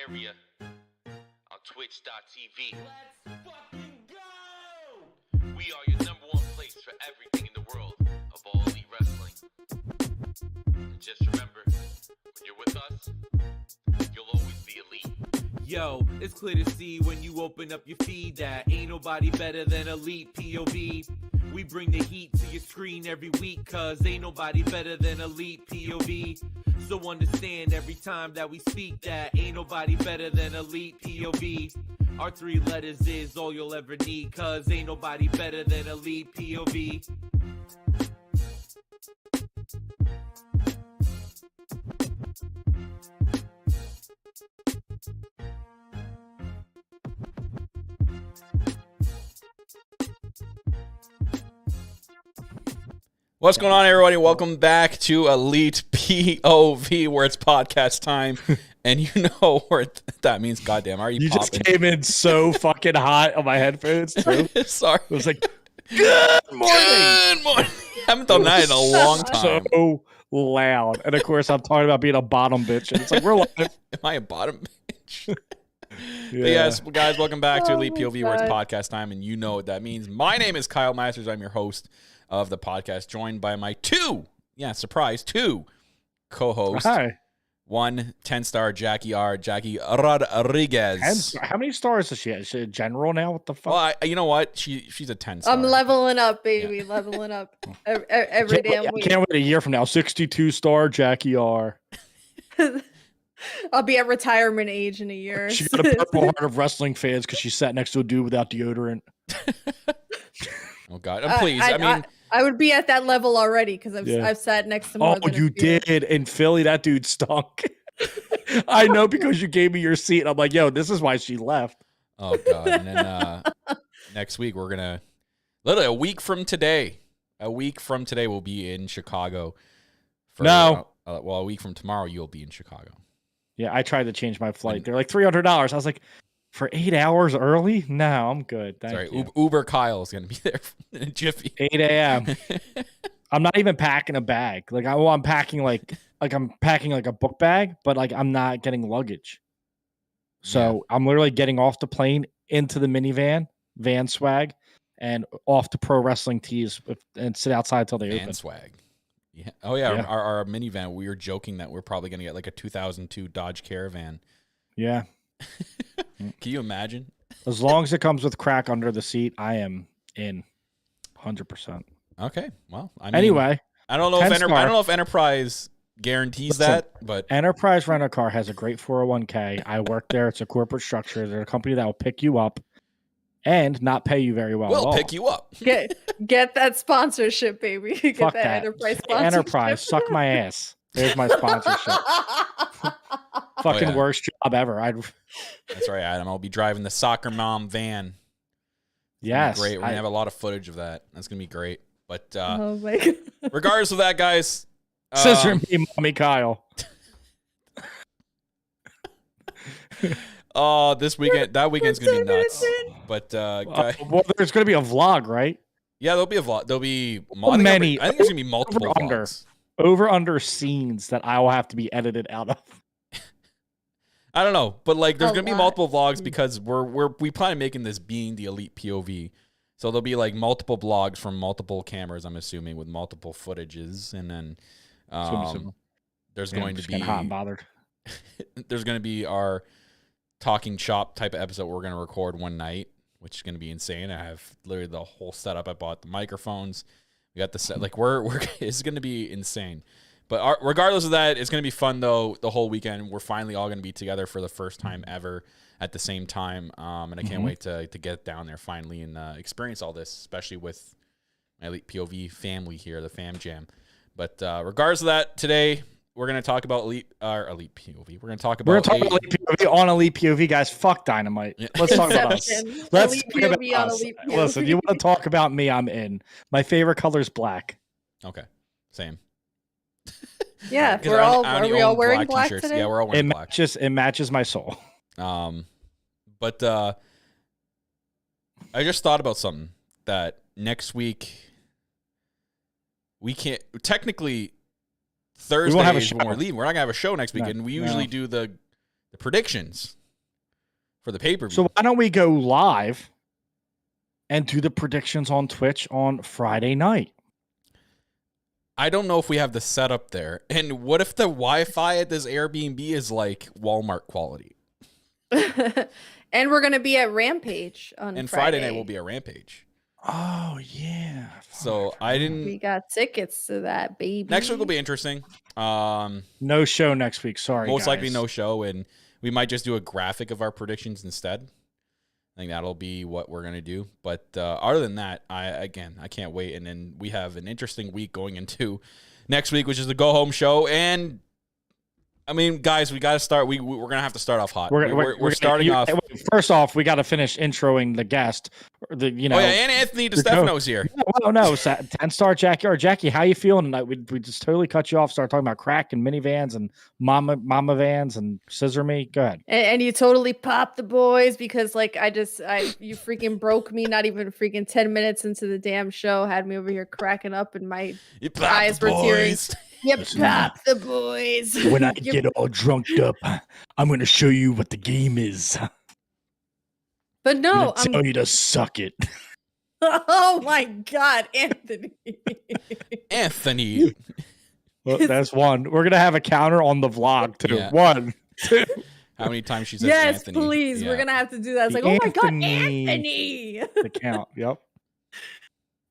area on twitch.tv. Let's fucking go! We are your number one place for everything in the world of all elite wrestling. And just remember, when you're with us, you'll always be elite. Yo, it's clear to see when you open up your feed that ain't nobody better than Elite POV. We bring the heat to your screen every week, cause ain't nobody better than Elite POV. So understand every time that we speak that ain't nobody better than Elite POV. Our 3 letters is all you'll ever need, cause ain't nobody better than Elite POV. What's going on, everybody? Welcome back to Elite POV, where it's podcast time. And you know what that means. Goddamn, are you popping? Just came in so fucking hot on my headphones, too. Sorry. It was like, good morning. Good morning. I haven't done that in a long time. So loud. And, of course, I'm talking about being a bottom bitch. And it's like, we're live. Am I a bottom bitch? But yes, guys, welcome back to Elite POV, where it's podcast time. And you know what that means. My name is Kyle Masters. I'm your host of the podcast, joined by my two co-hosts. Hi. 1 10-star Jackie Rodriguez. How many stars does she have? Is she a general now? What the fuck? Well, you know what? She's a 10-star. I'm leveling up, baby. Yeah. Leveling up every damn week. I can't wait a year from now. 62-star Jackie R. I'll be at retirement age in a year. She got a Purple Heart of wrestling fans because she sat next to a dude without deodorant. Oh God! Please, I would be at that level already because I've sat next to more than you did in Philly. That dude stunk. I know because you gave me your seat. And I'm like, yo, this is why she left. Oh God! And then next week we're gonna literally a week from today we'll be in Chicago. A week from tomorrow you'll be in Chicago. Yeah, I tried to change my flight. They're like $300. I was like, for 8 hours early? No, I'm good. Thank you. Uber Kyle's gonna be there in a jiffy. 8 a.m. I'm not even packing a bag. Like I'm packing like I'm packing like a book bag, but like I'm not getting luggage. So I'm literally getting off the plane into the minivan, van swag, and off to Pro Wrestling Tees and sit outside till they open. Van swag. Yeah. Oh yeah. Our minivan. We were joking that we're probably gonna get like a 2002 Dodge Caravan. Yeah. Can you imagine? As long as it comes with crack under the seat, I am in 100%. Okay. Well, anyway, I don't know if Enterprise guarantees that, but Enterprise Rent-A-Car has a great 401k. I work there. It's a corporate structure. They're a company that will pick you up and not pay you very well. We'll pick you up. Get that sponsorship, baby. Get Fuck that Enterprise sponsorship. Enterprise, suck my ass. There's my sponsorship. Fucking worst job ever. That's right, Adam. I'll be driving the soccer mom van. Yes. Great. We're going to have a lot of footage of that. That's going to be great. But oh my God. Regardless of that, guys. Scissor me, Mommy Kyle. That weekend's going to be nuts. But there's going to be a vlog, right? Yeah, there'll be a vlog. There'll be many. I think there's going to be multiple vlogs. Over-under scenes that I will have to be edited out of. I don't know, but like there's going to be multiple vlogs because we plan on making this being the Elite POV. So there'll be like multiple vlogs from multiple cameras, I'm assuming, with multiple footages, and then there's going to be hot and bothered. There's going to be our talking shop type of episode we're going to record one night, which is going to be insane. I have literally the whole setup. I bought the microphones. We got the set. Like it's going to be insane. But regardless of that, it's going to be fun, though, the whole weekend. We're finally all going to be together for the first time ever at the same time. And I can't wait to get down there finally and experience all this, especially with my Elite POV family here, the Fam Jam. But regardless of that, today we're going to talk about Elite POV. We're going to talk about Elite POV on Elite POV, guys. Fuck Dynamite. Yeah. Let's talk about us. Let's talk about us. Listen, you want to talk about me, I'm in. My favorite color is black. Okay, same. Yeah, are we all wearing black today? Yeah, we're all wearing black. It matches my soul. But I just thought about something that next week we can't technically Thursday when we're leaving. We're not gonna have a show next week, and we usually do the the predictions for the pay-per-view. So why don't we go live and do the predictions on Twitch on Friday night? I don't know if we have the setup there. And what if the Wi-Fi at this Airbnb is like Walmart quality? And we're gonna be at Rampage on And Friday Friday night will be a Rampage. Oh yeah. So I We didn't. got tickets to that, baby. Next week will be interesting. No show next week. Sorry, Most likely guys. no show, and we might just do a graphic of our predictions instead. I think that'll be what we're gonna do. But other than that, I can't wait. And then we have an interesting week going into next week, which is the go home show. And I mean, guys, we got to start. We're gonna have to start off hot. We're starting off. First off, we got to finish introing the guest. Oh yeah, and Anthony DeStefano's here. No, 10-star Jackie or Jackie. How you feeling tonight? We just totally cut you off. Start talking about crack and minivans and mama vans and scissor me. Go ahead. And you totally popped the boys because like you freaking broke me. Not even freaking 10 minutes into the damn show, had me over here cracking up, and my eyes were tearing. Yep, pop the boys. When I get all drunked up, I'm going to show you what the game is. But no, I'm tell you to suck it. Oh my God, Anthony. Anthony. Well, that's one. We're going to have a counter on the vlog too. Yeah. 1, 2. How many times she says Yes, Anthony? please. Yeah. We're going to have to do that. It's like, oh my God, Anthony. The count. Yep.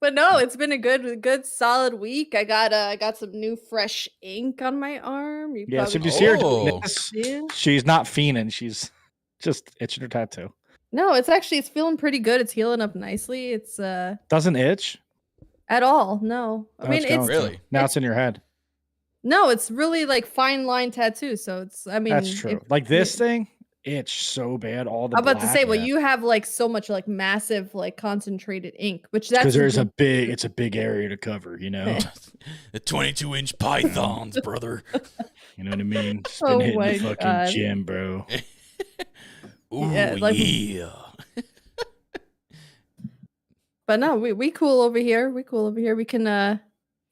But no, it's been a good solid week. I got some new fresh ink on my arm. Yeah, so if you see her doing Oh. this, Yeah. she's not fiending. She's just itching her tattoo. No, it's feeling pretty good. It's healing up nicely. It's Doesn't itch? at all. No. I mean, it's going it's to. Really? Now it's in your head. no, it's really like fine line tattoo. So it's That's true. Like this thing, itch so bad. All the I'm about to say, well, yeah. you have like so much like massive like concentrated ink, which that's because it's a big area to cover, you know. The 22-inch pythons, brother. You know what I mean? Just Oh been hitting my the fucking God. gym, bro. Ooh, Yeah, like- yeah. But no, we cool over here. We cool over here. We can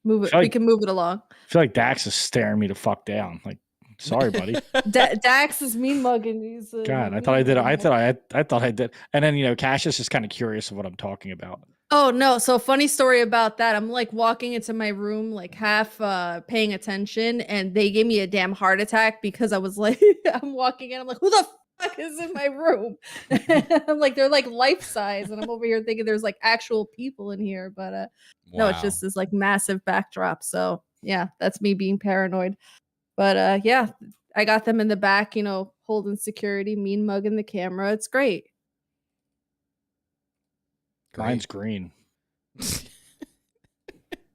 move it. Feel We like- can move it along. I feel like Dax is staring me to fuck down. Like, sorry, buddy. Dax is mean mugging. He's God, I thought I did. I thought I did. And then Cassius is kind of curious of what I'm talking about. Oh no! So funny story about that. I'm like walking into my room, like half paying attention, and they gave me a damn heart attack because I was like, I'm walking in. I'm like, who the fuck is in my room? I'm like, they're like life size, and I'm over here thinking there's like actual people in here, but no, it's Wow. just this like massive backdrop. So yeah, that's me being paranoid. But yeah, I got them in the back, holding security, mean mugging the camera. It's great. Great. Mine's green.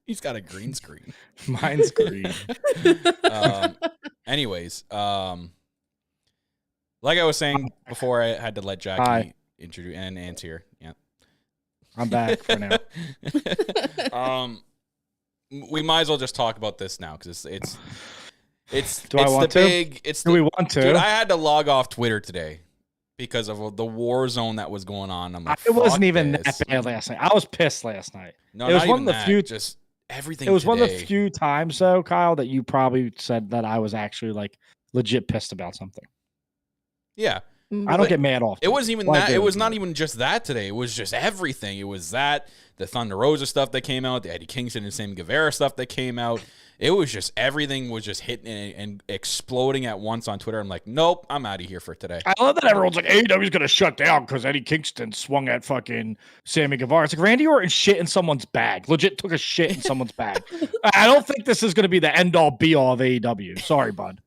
He's got a green screen. Mine's green. Anyways, like I was saying before, I had to let Jackie Hi. introduce, and Ant's here. Yeah. I'm back for now. We might as well just talk about this now because it's Do I it's want the to? big it's Do the, we want to? dude. I had to log off Twitter today because of the war zone that was going on. I'm like, It wasn't fuck even this. that bad last night. I was pissed last night. No, It was not one even of the that, few- just everything. It was one of the today. few times, though, Kyle, that you probably said that I was actually like legit pissed about something. Yeah. I don't get mad often. It wasn't even Why that. do It was it? not even just that today. It was just everything. It was that, the Thunder Rosa stuff that came out, the Eddie Kingston and Sammy Guevara stuff that came out. It was just everything was just hitting and exploding at once on Twitter. I'm like, nope, I'm out of here for today. I love that everyone's like, AEW's going to shut down because Eddie Kingston swung at fucking Sammy Guevara. It's like Randy Orton shit in someone's bag. Legit took a shit in someone's bag. I don't think this is going to be the end all be all of AEW. Sorry, bud.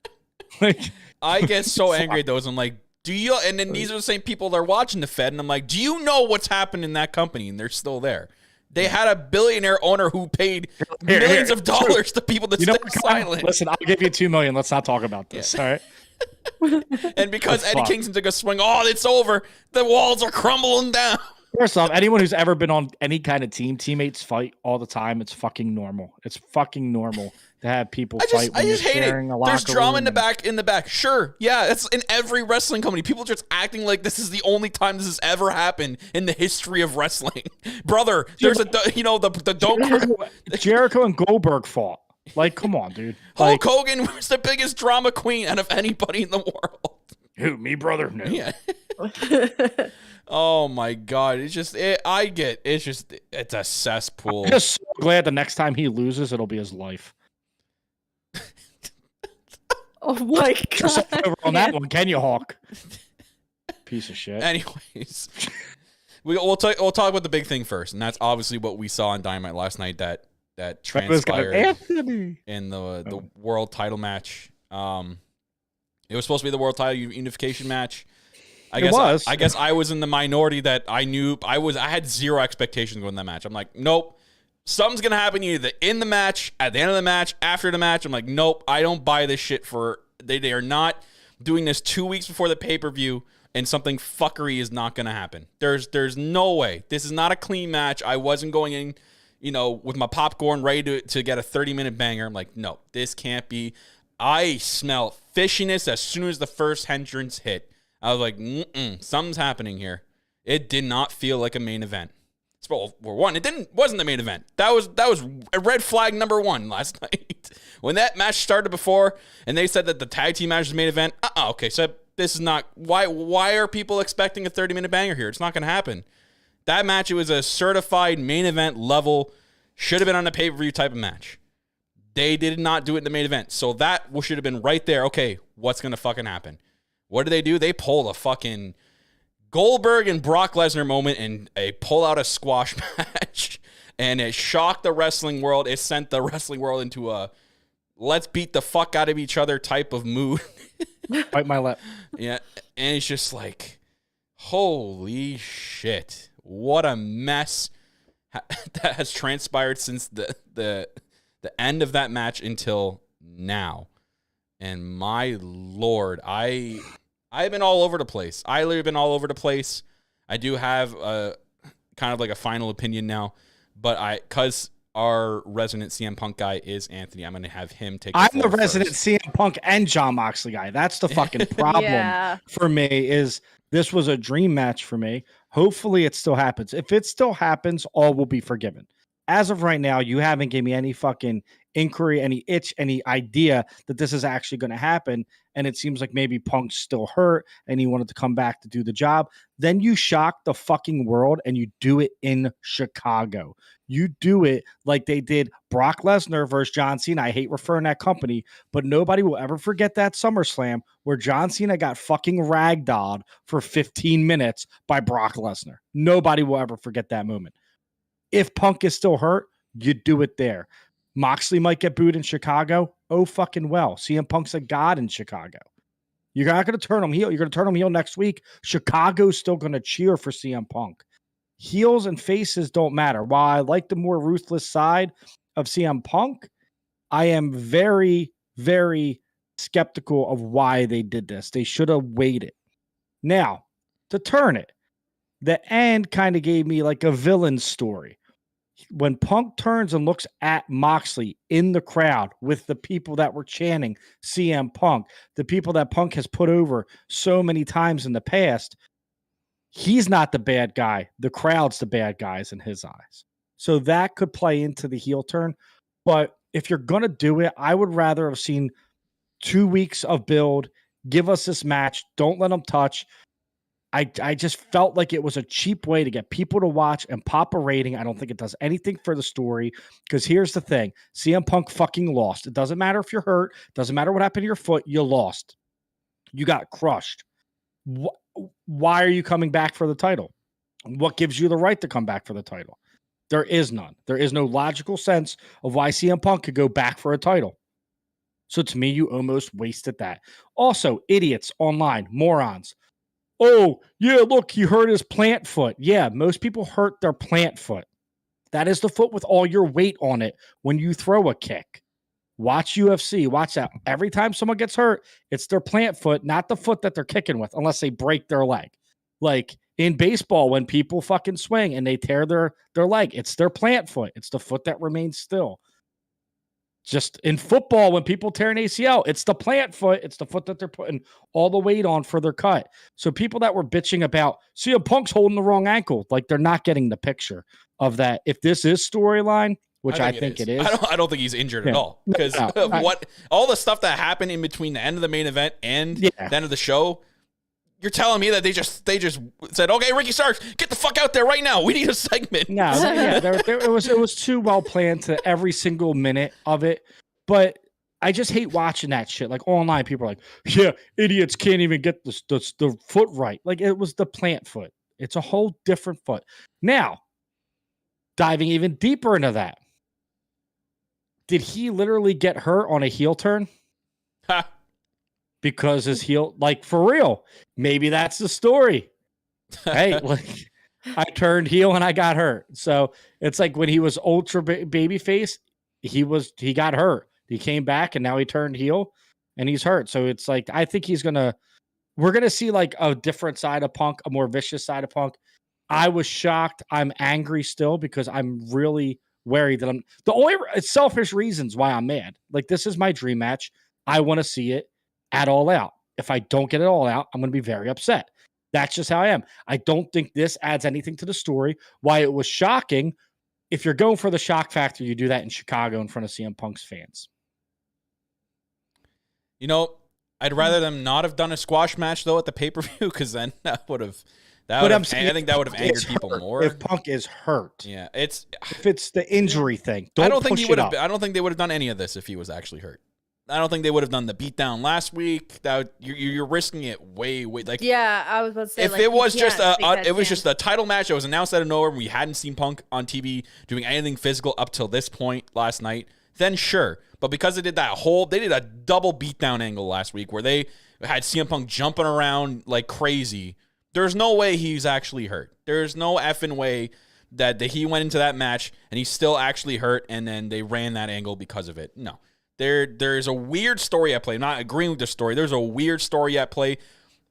Like, I get so angry at those. I'm like, do you? And then these are the same people that are watching the Fed, and I'm like, do you know what's happened in that company? And they're still there. They had a billionaire owner who paid millions of dollars to people to you know stay what, Kyle? silent. Listen, I'll give you $2 million. Let's not talk about this. All right. And because That's Eddie fucked. Kingston took a swing, oh, it's over. The walls are crumbling down. First off, anyone who's ever been on any kind of team, teammates fight all the time. It's fucking normal. It's fucking normal to have people fight when I just you're hate sharing it. a locker There's drama in room the and- back. Sure. Yeah, that's in every wrestling company. People just acting like this is the only time this has ever happened in the history of wrestling. Brother, there's the don't Jericho and Goldberg fought. Like, come on, dude. Like, Hulk Hogan was the biggest drama queen out of anybody in the world. Who, me, brother? No. Yeah. Oh my god, it's just it's a cesspool. I'm just so glad the next time he loses, it'll be his life. Oh my Just god. over on that one, can you, Hawk? Piece of shit. Anyways, we'll talk about the big thing first, and that's obviously what we saw on Dynamite last night that transpired Anthony in the world title match. It was supposed to be the world title unification match. I guess I was in the minority that I had zero expectations going that match. I'm like, nope, something's gonna happen either in the match, at the end of the match, after the match. I'm like, nope, I don't buy this shit. They are not doing this 2 weeks before the pay-per-view, and something fuckery is not gonna happen. There's no way. This is not a clean match. I wasn't going in, with my popcorn ready to get a 30-minute banger. I'm like, no, this can't be. I smell fishiness as soon as the first entrance hit. I was like, something's happening here. It did not feel like a main event. Well, it wasn't the main event. That was a red flag number 1 last night. When that match started before, and they said that the tag team match was the main event. Okay, so this is not. Why are people expecting a 30-minute banger here? It's not going to happen. That match, it was a certified main event level, should have been on a pay-per-view type of match. They did not do it in the main event, so that should have been right there. Okay, what's going to fucking happen? What do? They pull a fucking Goldberg and Brock Lesnar moment and pull out a squash match, and it shocked the wrestling world. It sent the wrestling world into a let's beat the fuck out of each other type of mood. Bite my lip. Yeah, and it's just like, holy shit, what a mess that has transpired since the end of that match until now. And my Lord, I've been all over the place. I literally been all over the place. I do have a kind of like a final opinion now, but because our resident CM Punk guy is Anthony, I'm going to have him take. I'm the resident CM Punk and John Moxley guy. That's the fucking problem for me. Is this was a dream match for me. Hopefully, it still happens. If it still happens, all will be forgiven. As of right now, you haven't given me any fucking inquiry, any itch, any idea that this is actually going to happen. And it seems like maybe Punk's still hurt and he wanted to come back to do the job. Then you shock the fucking world and you do it in Chicago. You do it like they did Brock Lesnar versus John Cena. I hate referring that company, but nobody will ever forget that SummerSlam where John Cena got fucking ragdolled for 15 minutes by Brock Lesnar. Nobody will ever forget that moment. If Punk is still hurt, you do it there. Moxley might get booed in Chicago. Oh, fucking well. CM Punk's a god in Chicago. You're not going to turn him heel. You're going to turn him heel next week. Chicago's still going to cheer for CM Punk. Heels and faces don't matter. While I like the more ruthless side of CM Punk, I am very, very skeptical of why they did this. They should have waited. Now, to turn it, the end kind of gave me like a villain story. When Punk turns and looks at Moxley in the crowd with the people that were chanting CM Punk, the people that Punk has put over so many times in the past, he's not the bad guy. The crowd's the bad guys in his eyes. So that could play into the heel turn. But if you're going to do it, I would rather have seen 2 weeks of build. Give us this match. Don't let them touch. I just felt like it was a cheap way to get people to watch and pop a rating. I don't think it does anything for the story because here's the thing. CM Punk fucking lost. It doesn't matter if you're hurt. Doesn't matter what happened to your foot. You lost. You got crushed. Why are you coming back for the title? What gives you the right to come back for the title? There is none. There is no logical sense of why CM Punk could go back for a title. So to me, you almost wasted that. Also, idiots online, morons. Oh, yeah, look, he hurt his plant foot. Yeah, most people hurt their plant foot. That is the foot with all your weight on it when you throw a kick. Watch UFC. Watch that. Every time someone gets hurt, it's their plant foot, not the foot that they're kicking with, unless they break their leg. Like in baseball, when people fucking swing and they tear their leg, it's their plant foot. It's the foot that remains still. Just in football, when people tear an ACL, it's the plant foot. It's the foot that they're putting all the weight on for their cut. So people that were bitching about CM Punk's holding the wrong ankle, like they're not getting the picture of that. If this is storyline, which I think it is. I don't think he's injured at all because all the stuff that happened in between the end of the main event and the end of the show, You're telling me that they just said, okay, Ricky Starks, get the fuck out there right now. We need a segment. No, yeah, it was too well planned to every single minute of it. But I just hate watching that shit. Like online, people are like, yeah, idiots can't even get the foot right. Like it was the plant foot. It's a whole different foot. Now, diving even deeper into that, did he literally get hurt on a heel turn? Ha. Because his heel, like for real, maybe that's the story. Hey, like I turned heel and I got hurt. So it's like when he was ultra babyface, he got hurt. He came back and now he turned heel and he's hurt. So it's like I think we're gonna see like a different side of Punk, a more vicious side of Punk. I was shocked. I'm angry still because I'm really worried that it's selfish reasons why I'm mad. Like this is my dream match. I want to see it at All Out. If I don't get it All Out, I'm going to be very upset. That's just how I am. I don't think this adds anything to the story. Why it was shocking. If you're going for the shock factor, you do that in Chicago in front of CM Punk's fans. You know, I'd rather them not have done a squash match though at the pay-per-view because then I think that would have angered people more. If Punk is hurt. Yeah, if it's the injury thing. I don't think they would have done any of this if he was actually hurt. I don't think they would have done the beatdown last week. That you're risking it way like. Yeah, I was about to say. If it was just a title match that was announced out of nowhere, and we hadn't seen Punk on TV doing anything physical up till this point last night, then sure. But because they did a double beatdown angle last week where they had CM Punk jumping around like crazy. There's no way he's actually hurt. There's no effing way that he went into that match and he's still actually hurt, and then they ran that angle because of it. No. There's a weird story at play. I'm not agreeing with the story. There's a weird story at play.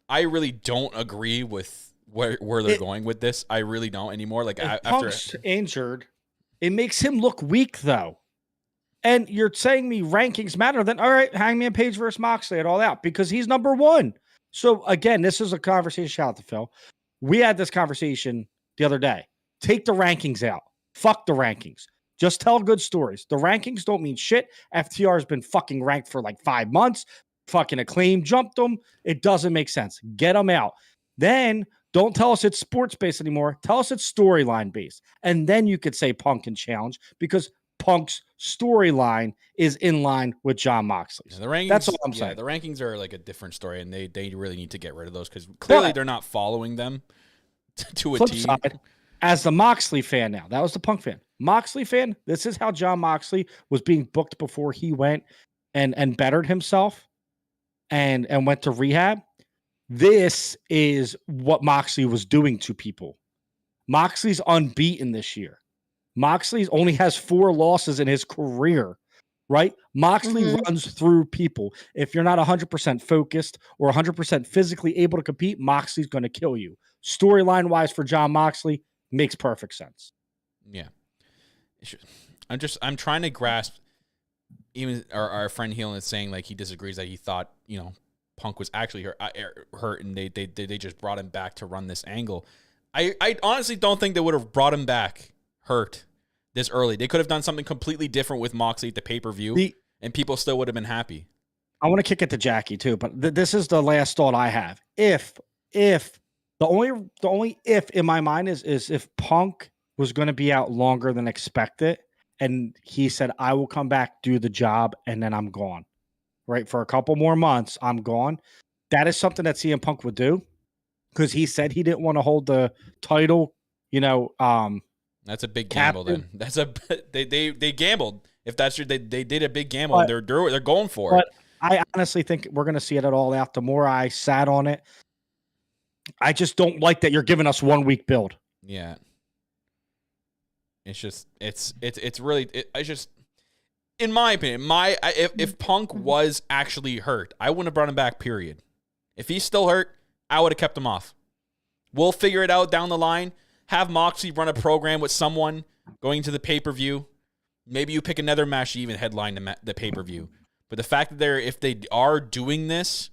I really don't agree with where they're going with this. I really don't anymore. Like after Punk's injured, it makes him look weak though. And you're saying me rankings matter? Then all right, Hangman Page versus Moxley at All Out because he's number one. So again, this is a conversation. Shout out to Phil. We had this conversation the other day. Take the rankings out. Fuck the rankings. Just tell good stories. The rankings don't mean shit. FTR has been fucking ranked for like 5 months. Fucking Acclaim jumped them. It doesn't make sense. Get them out. Then don't tell us it's sports based anymore. Tell us it's storyline based. And then you could say Punk can challenge because Punk's storyline is in line with Jon Moxley's. Yeah, the rankings, that's all I'm saying. The rankings are like a different story, and they really need to get rid of those because clearly they're not following them to a Flip T. Side, as the Moxley fan now, that was the Punk fan. Moxley fan, this is how Jon Moxley was being booked before he went and bettered himself and went to rehab. This is what Moxley was doing to people. Moxley's unbeaten this year. Moxley only has 4 losses in his career, right? Moxley runs through people. If you're not 100% focused or 100% physically able to compete, Moxley's going to kill you. Storyline-wise for Jon Moxley, makes perfect sense. Yeah. I'm trying to grasp, even our friend Heelan is saying like he disagrees that he thought, Punk was actually hurt and they just brought him back to run this angle. I honestly don't think they would have brought him back hurt this early. They could have done something completely different with Moxley at the pay-per-view and people still would have been happy. I want to kick it to Jackie too, but this is the last thought I have. If the only if in my mind is if Punk was going to be out longer than expected and he said, I will come back, do the job, and then I'm gone. Right? For a couple more months, I'm gone. That is something that CM Punk would do because he said he didn't want to hold the title, That's a big gamble then. They gambled. If that's true, they did a big gamble and they're going for it. I honestly think we're going to see it at All Out. The more I sat on it, I just don't like that you're giving us 1 week build. Yeah. It's just really in my opinion, if Punk was actually hurt, I wouldn't have brought him back, period. If he's still hurt, I would have kept him off. We'll figure it out down the line. Have Moxley run a program with someone going to the pay-per-view. Maybe you pick another match to even headline the pay-per-view. But the fact that if they are doing this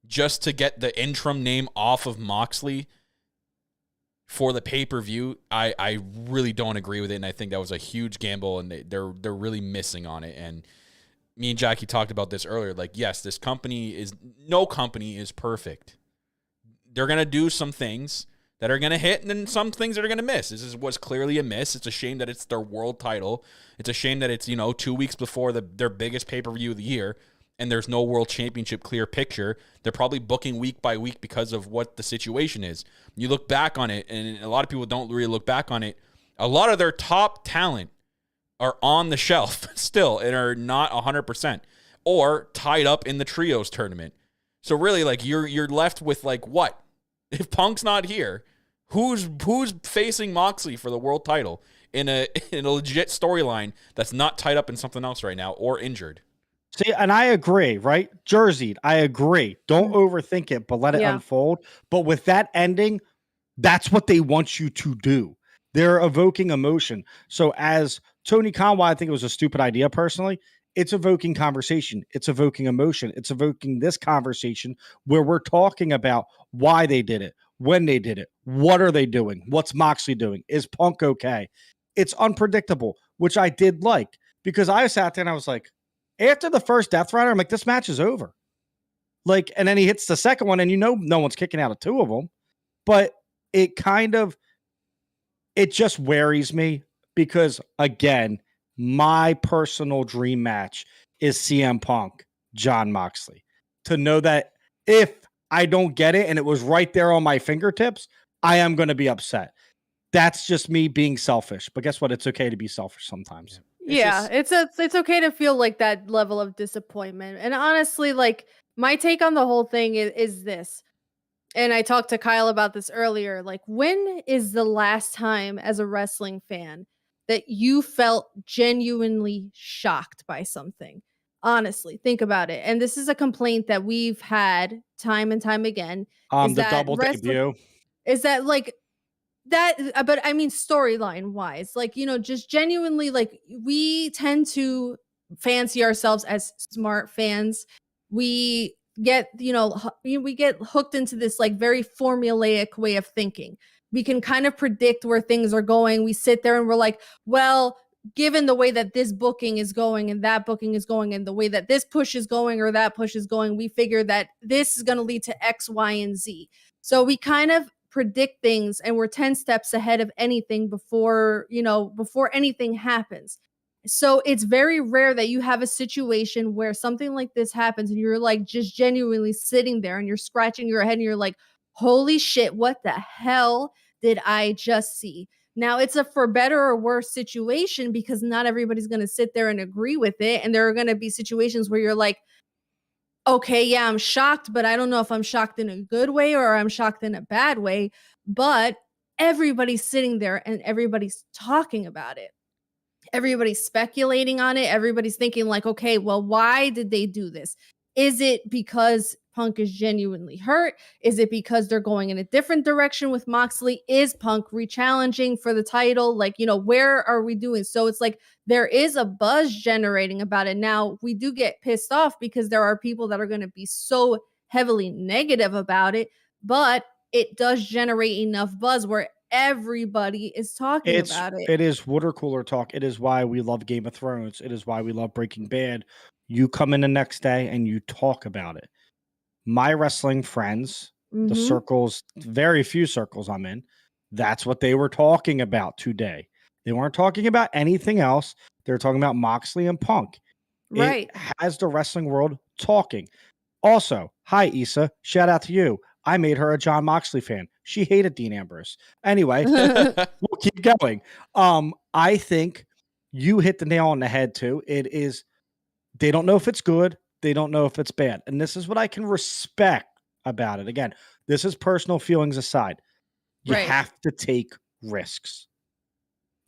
just to get the interim name off of Moxley for the pay-per-view, I really don't agree with it, and I think that was a huge gamble, and they're really missing on it. And me and Jackie talked about this earlier. Like, yes, no company is perfect. they're going to do some things that are going to hit and then some things that are going to miss. Was clearly a miss. It's a shame that it's their world title. It's a shame that it's, 2 weeks before their biggest pay-per-view of the year and there's no world championship clear picture. They're probably booking week by week because of what the situation is. You look back on it, and a lot of people don't really look back on it. A lot of their top talent are on the shelf still and are not 100% or tied up in the trios tournament. So really, like, you're left with, like, what? If Punk's not here, who's facing Moxley for the world title in a legit storyline that's not tied up in something else right now or injured? See, and I agree, right? Jerseyed, I agree. Don't overthink it, but let it unfold. But with that ending, that's what they want you to do. They're evoking emotion. So as Tony Khan, I think it was a stupid idea personally. It's evoking conversation. It's evoking emotion. It's evoking this conversation where we're talking about why they did it, when they did it, what are they doing, what's Moxley doing, is Punk okay? It's unpredictable, which I did like, because I sat there and I was like, after the first Death Rider, I'm like, this match is over. Like, and then he hits the second one, and no one's kicking out of two of them, but it just worries me because, again, my personal dream match is CM Punk, John Moxley. To know that if I don't get it and it was right there on my fingertips, I am going to be upset. That's just me being selfish. But guess what? It's okay to be selfish sometimes. It's okay to feel like that level of disappointment. And honestly, like, my take on the whole thing is this. And I talked to Kyle about this earlier. Like, when is the last time as a wrestling fan that you felt genuinely shocked by something? Honestly, think about it. And this is a complaint that we've had time and time again. The double debut. Is that like that? But I mean, storyline wise, like, just genuinely, like, we tend to fancy ourselves as smart fans. We get hooked into this like very formulaic way of thinking. We can kind of predict where things are going. We sit there and we're like, well, given the way that this booking is going and that booking is going and the way that this push is going or that push is going, we figure that this is going to lead to X, Y, and Z. So we kind of predict things and we're 10 steps ahead of anything before anything happens. So it's very rare that you have a situation where something like this happens and you're like just genuinely sitting there and you're scratching your head and you're like, holy shit, what the hell did I just see? Now, it's a for better or worse situation because not everybody's going to sit there and agree with it. And there are going to be situations where you're like, okay, yeah, I'm shocked, but I don't know if I'm shocked in a good way or I'm shocked in a bad way. But everybody's sitting there and everybody's talking about it. Everybody's speculating on it. Everybody's thinking like, okay, well, why did they do this? Is it because Punk is genuinely hurt? Is it because they're going in a different direction with Moxley? Is Punk re-challenging for the title? Like, where are we doing? So it's like there is a buzz generating about it. Now, we do get pissed off because there are people that are going to be so heavily negative about it, but it does generate enough buzz where everybody is talking about it. It is water cooler talk. It is why we love Game of Thrones. It is why we love Breaking Bad. You come in the next day and you talk about it. My wrestling friends, the circles, very few circles I'm in, that's what they were talking about today. They weren't talking about anything else. They were talking about Moxley and Punk. Right. It has the wrestling world talking. Also, hi, Issa. Shout out to you. I made her a John Moxley fan. She hated Dean Ambrose. Anyway, we'll keep going. I think you hit the nail on the head too. It is, they don't know if it's good. They don't know if it's bad. And this is what I can respect about it. Again, this is personal feelings aside. You have to take risks.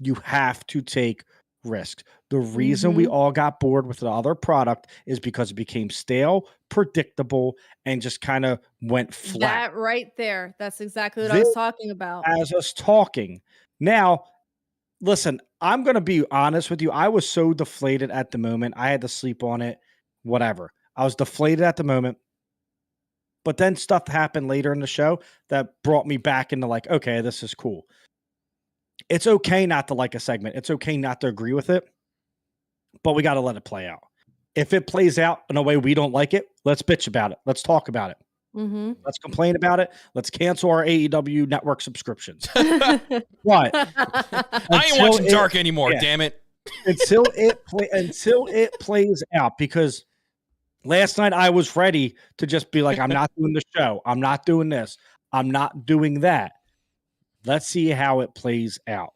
You have to take risks. The reason we all got bored with the other product is because it became stale, predictable, and just kind of went flat. That right there. That's exactly what I was talking about. As us talking. Now, listen, I'm going to be honest with you. I was so deflated at the moment. I had to sleep on it, whatever. I was deflated at the moment. But then stuff happened later in the show that brought me back into like, okay, this is cool. It's okay not to like a segment. It's okay not to agree with it. But we got to let it play out. If it plays out in a way we don't like it, let's bitch about it. Let's talk about it. Mm-hmm. Let's complain about it. Let's cancel our AEW network subscriptions. But I ain't watching Dark anymore. yeah. Damn it. until it plays out, because last night I was ready to just be like, I'm not doing the show. I'm not doing this. I'm not doing that. Let's see how it plays out.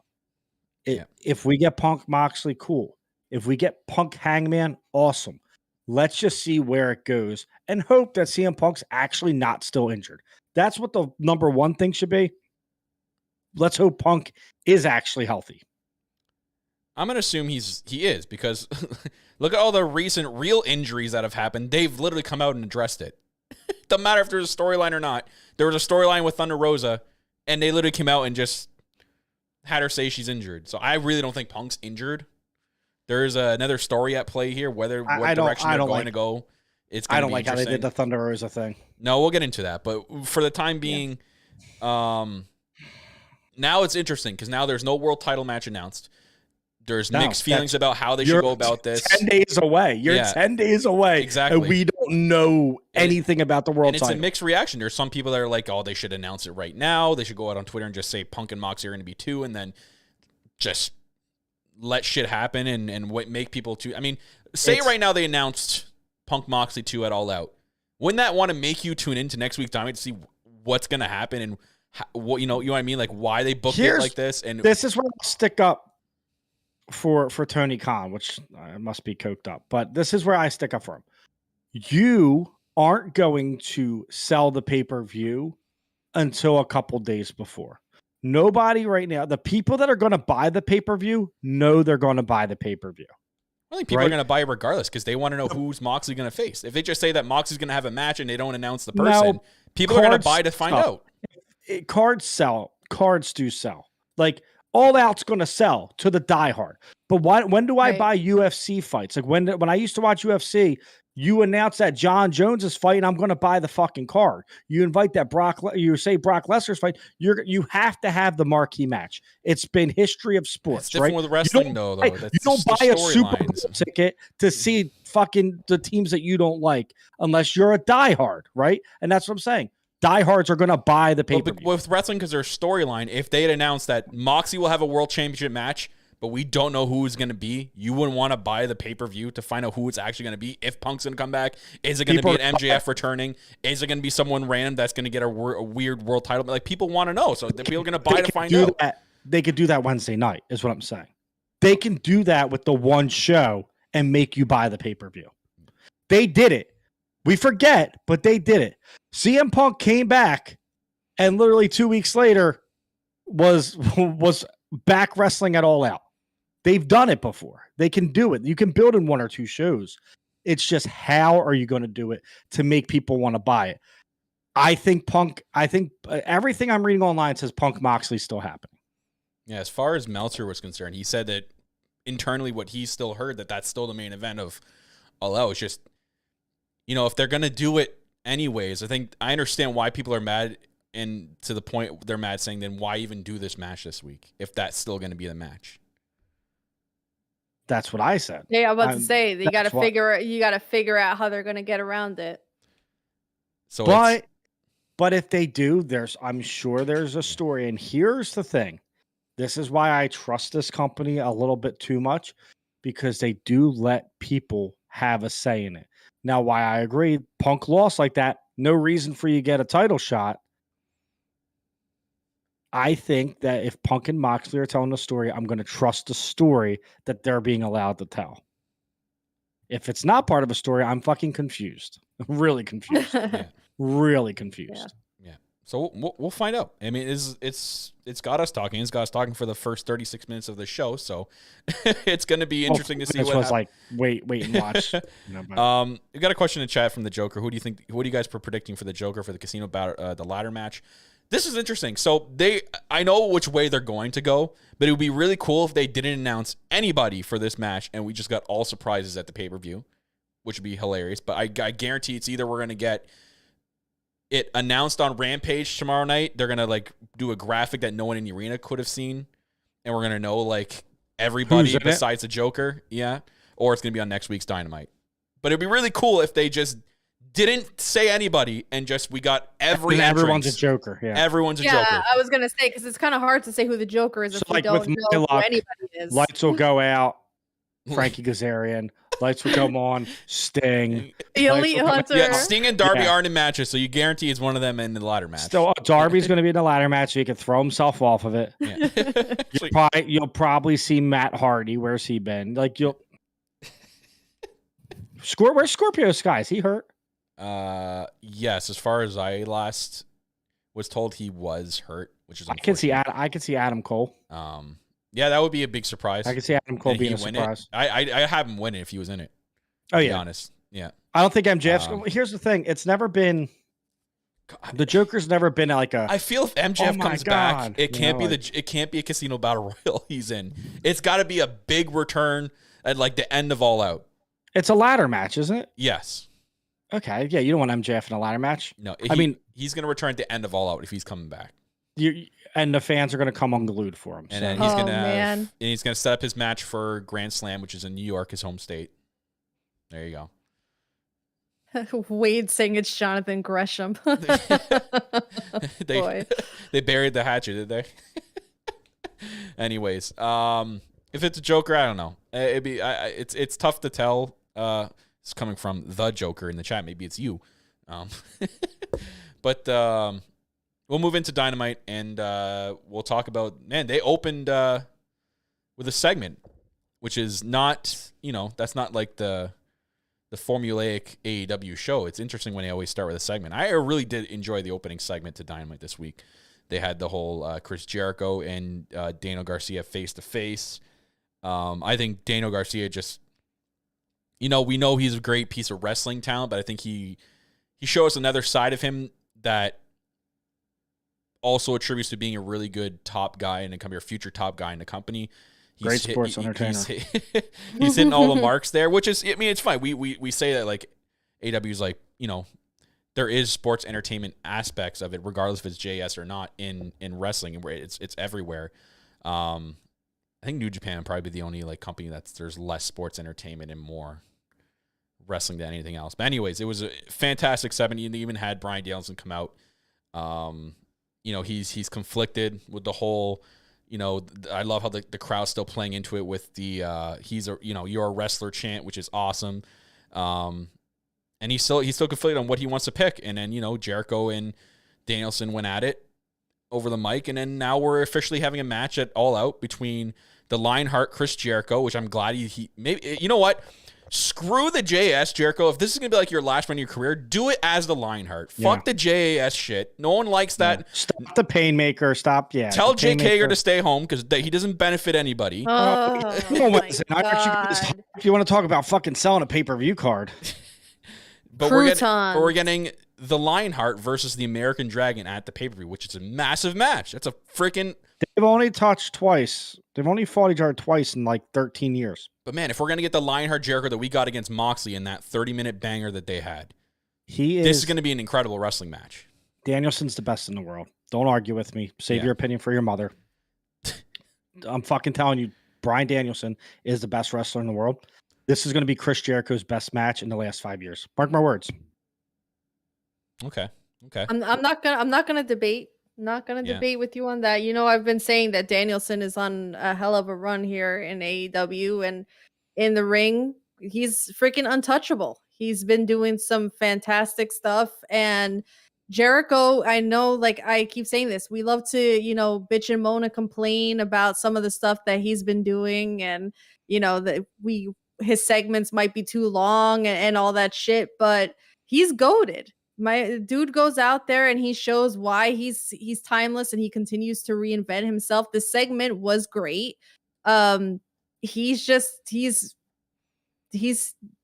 If we get Punk Moxley, cool. If we get Punk Hangman, awesome. Let's just see where it goes and hope that CM Punk's actually not still injured. That's what the number one thing should be. Let's hope Punk is actually healthy. I'm gonna assume he is, because look at all the recent real injuries that have happened. They've literally come out and addressed it. Doesn't matter if there's a storyline or not. There was a storyline with Thunder Rosa, and they literally came out and just had her say she's injured. So I really don't think Punk's injured. There's another story at play here. What direction they're going to go, it's going to be interesting. I don't like how they did the Thunder Rosa thing. No, we'll get into that. But for the time being, now it's interesting because now there's no world title match announced. There's mixed feelings about how they should go about this. 10 days away. You're 10 days away. Exactly. And we don't know anything about the world title. It's a mixed reaction. There's some people that are like, oh, they should announce it right now. They should go out on Twitter and just say Punk and Moxley are going to be 2, and then just let shit happen and make people too. I mean, right now they announced Punk Moxley 2 at All Out. Wouldn't that want to make you tune into next week's Dynamite to see what's going to happen and what you know what I mean? Like why they booked it like this? And this is where I'll stick up for Tony Khan, which must be coked up, but this is where I stick up for him. You aren't going to sell the pay-per-view until a couple days before. Nobody right now, the people that are going to buy the pay-per-view know they're going to buy the pay-per-view. I think people are going to buy it regardless because they want to know who's Moxley going to face. If they just say that Moxley's going to have a match and they don't announce the person, people are going to buy to find out. Cards sell. Cards do sell. Like, All Out's going to sell to the diehard. But when do I buy UFC fights? Like when I used to watch UFC, you announce that John Jones is fighting, I'm going to buy the fucking card. You invite that you say Brock Lesnar's fight, you have to have the marquee match. It's been history of sports. It's different with wrestling, though. You don't buy a Super Bowl ticket to see fucking the teams that you don't like unless you're a diehard, right? And that's what I'm saying. Diehards are going to buy the pay-per-view. With wrestling, because their storyline, if they had announced that Moxley will have a world championship match, but we don't know who it's going to be, you wouldn't want to buy the pay-per-view to find out who it's actually going to be. If Punk's going to come back, is it going to be an MJF returning? Is it going to be someone random that's going to get a weird world title? Like, people want to know, so people are going to buy to find out. They could do that Wednesday night, is what I'm saying. They can do that with the one show and make you buy the pay-per-view. They did it. We forget, but they did it. CM Punk came back and literally 2 weeks later was back wrestling at All Out. They've done it before. They can do it. You can build in 1 or 2 shows. It's just how are you going to do it to make people want to buy it? I think everything I'm reading online says Punk Moxley still happening. Yeah, as far as Meltzer was concerned, he said that internally what he still heard that's still the main event of All Out. It's just, if they're going to do it anyways, I understand why people are mad, and to the point they're mad saying, then why even do this match this week if that's still going to be the match? That's what I said. Yeah, I'm about to say you got to figure out how they're going to get around it. So, but if they do, I'm sure there's a story. And here's the thing: this is why I trust this company a little bit too much, because they do let people have a say in it. Now, why I agree, Punk lost like that, no reason for you to get a title shot. I think that if Punk and Moxley are telling the story, I'm going to trust the story that they're being allowed to tell. If it's not part of a story, I'm fucking confused. Really confused. Really confused. Yeah. So we'll find out. I mean, it's got us talking. It's got us talking for the first 36 minutes of the show. So it's going to be interesting to see what happens. Like wait and watch. We got a question in chat from the Joker. What do you guys are predicting for the Joker for the casino battle, the ladder match? This is interesting. So I know which way they're going to go, but it would be really cool if they didn't announce anybody for this match and we just got all surprises at the pay-per-view, which would be hilarious. But I guarantee it's either we're going to get it announced on Rampage tomorrow night. They're going to do a graphic that no one in the arena could have seen, and we're going to know everybody besides the Joker. Yeah. Or it's going to be on next week's Dynamite. But it'd be really cool if they just didn't say anybody, and just we got every everyone's a entrance. Joker. Yeah, Everyone's a Yeah, Joker. I was gonna say because it's kind of hard to say who the Joker is So, if we like, don't with my know who luck, anybody is. lights will go out. Frankie Kazarian. Lights will come on. Sting. The Lights Elite will come- Hunter. Yeah, Sting and Darby Yeah. aren't in matches, so you guarantee it's one of them in the ladder match. Still, Darby's going to be in the ladder match, so he can throw himself off of it. Yeah. You'll probably see Matt Hardy. Where's he been? Like where's Scorpio Sky? Is he hurt? Yes, as far as I last was told, he was hurt, which is I can see Adam Cole. Yeah, that would be a big surprise. I can see Adam Cole Did being he a win surprise. it? I have him win it if he was in it. Oh To be yeah, honest. Yeah. I don't think MJF's. Here's the thing: it's never been. The Joker's never been like a. I feel if MJF Oh my comes back, God. it can't You be know, it can't be a casino battle royal he's in. It's got to be a big return at like the end of All Out. It's a ladder match, isn't it? Yes. Okay, yeah, you don't want MJF in a ladder match. No. I mean, he's going to return at the end of All Out if he's coming back. And the fans are going to come unglued for him. And So. then he's Oh, gonna man. and he's gonna set up his match for Grand Slam, which is in New York, his home state. There you go. Wade saying it's Jonathan Gresham. Boy. They buried the hatchet, did they? Anyways, if it's a Joker, I don't know. It's tough to tell. It's coming from the Joker in the chat. Maybe it's you. But we'll move into Dynamite and we'll talk about. Man, they opened with a segment, which is not. That's not like the formulaic AEW show. It's interesting when they always start with a segment. I really did enjoy the opening segment to Dynamite this week. They had the whole Chris Jericho and Daniel Garcia face-to-face. I think Daniel Garcia just, we know he's a great piece of wrestling talent, but I think he shows us another side of him that also attributes to being a really good top guy and a future top guy in the company. Great sports entertainer. He's hitting all the marks there, which is, it's fine. We say that like AEW is like, there is sports entertainment aspects of it, regardless if it's JS or not in wrestling, and it's everywhere. I think New Japan would probably be the only like company there's less sports entertainment and more wrestling than anything else. But anyways, it was a fantastic 70. They even had Bryan Danielson come out. He's conflicted with the whole. I love how the crowd's still playing into it with the you're a wrestler chant, which is awesome. And he's still conflicted on what he wants to pick. And then, Jericho and Danielson went at it over the mic. And then now we're officially having a match at All Out between the Lionheart, Chris Jericho, which I'm glad he maybe, you know what? Screw the JS, Jericho. If this is going to be like your last run of your career, do it as the Lionheart. Yeah. Fuck the JAS shit. No one likes that. Yeah. Stop the Painmaker. Stop. Yeah. Tell the Jake Painmaker. Hager to stay home because he doesn't benefit anybody. Oh, Oh, my listen, I bet you guys- God. if you want to talk about fucking selling a pay-per-view card. But we're Croutons. getting the Lionheart versus the American Dragon at the pay-per-view, which is a massive match. That's a freaking... They've only touched twice. They've only fought each other twice in like 13 years. But man, if we're going to get the Lionheart Jericho that we got against Moxley in that 30-minute banger that they had, this is going to be an incredible wrestling match. Danielson's the best in the world. Don't argue with me. Save Yeah. your opinion for your mother. I'm fucking telling you, Bryan Danielson is the best wrestler in the world. This is going to be Chris Jericho's best match in the last 5 years. Mark my words. Okay. I'm not gonna debate. Not gonna Yeah. debate with you on that. I've been saying that Danielson is on a hell of a run here in AEW, and in the ring, he's freaking untouchable. He's been doing some fantastic stuff, and Jericho, I know, like I keep saying this, we love to, bitch and moan and complain about some of the stuff that he's been doing, and that his segments might be too long and all that shit, but he's goated. My dude goes out there and he shows why he's timeless and he continues to reinvent himself. The segment was great. He's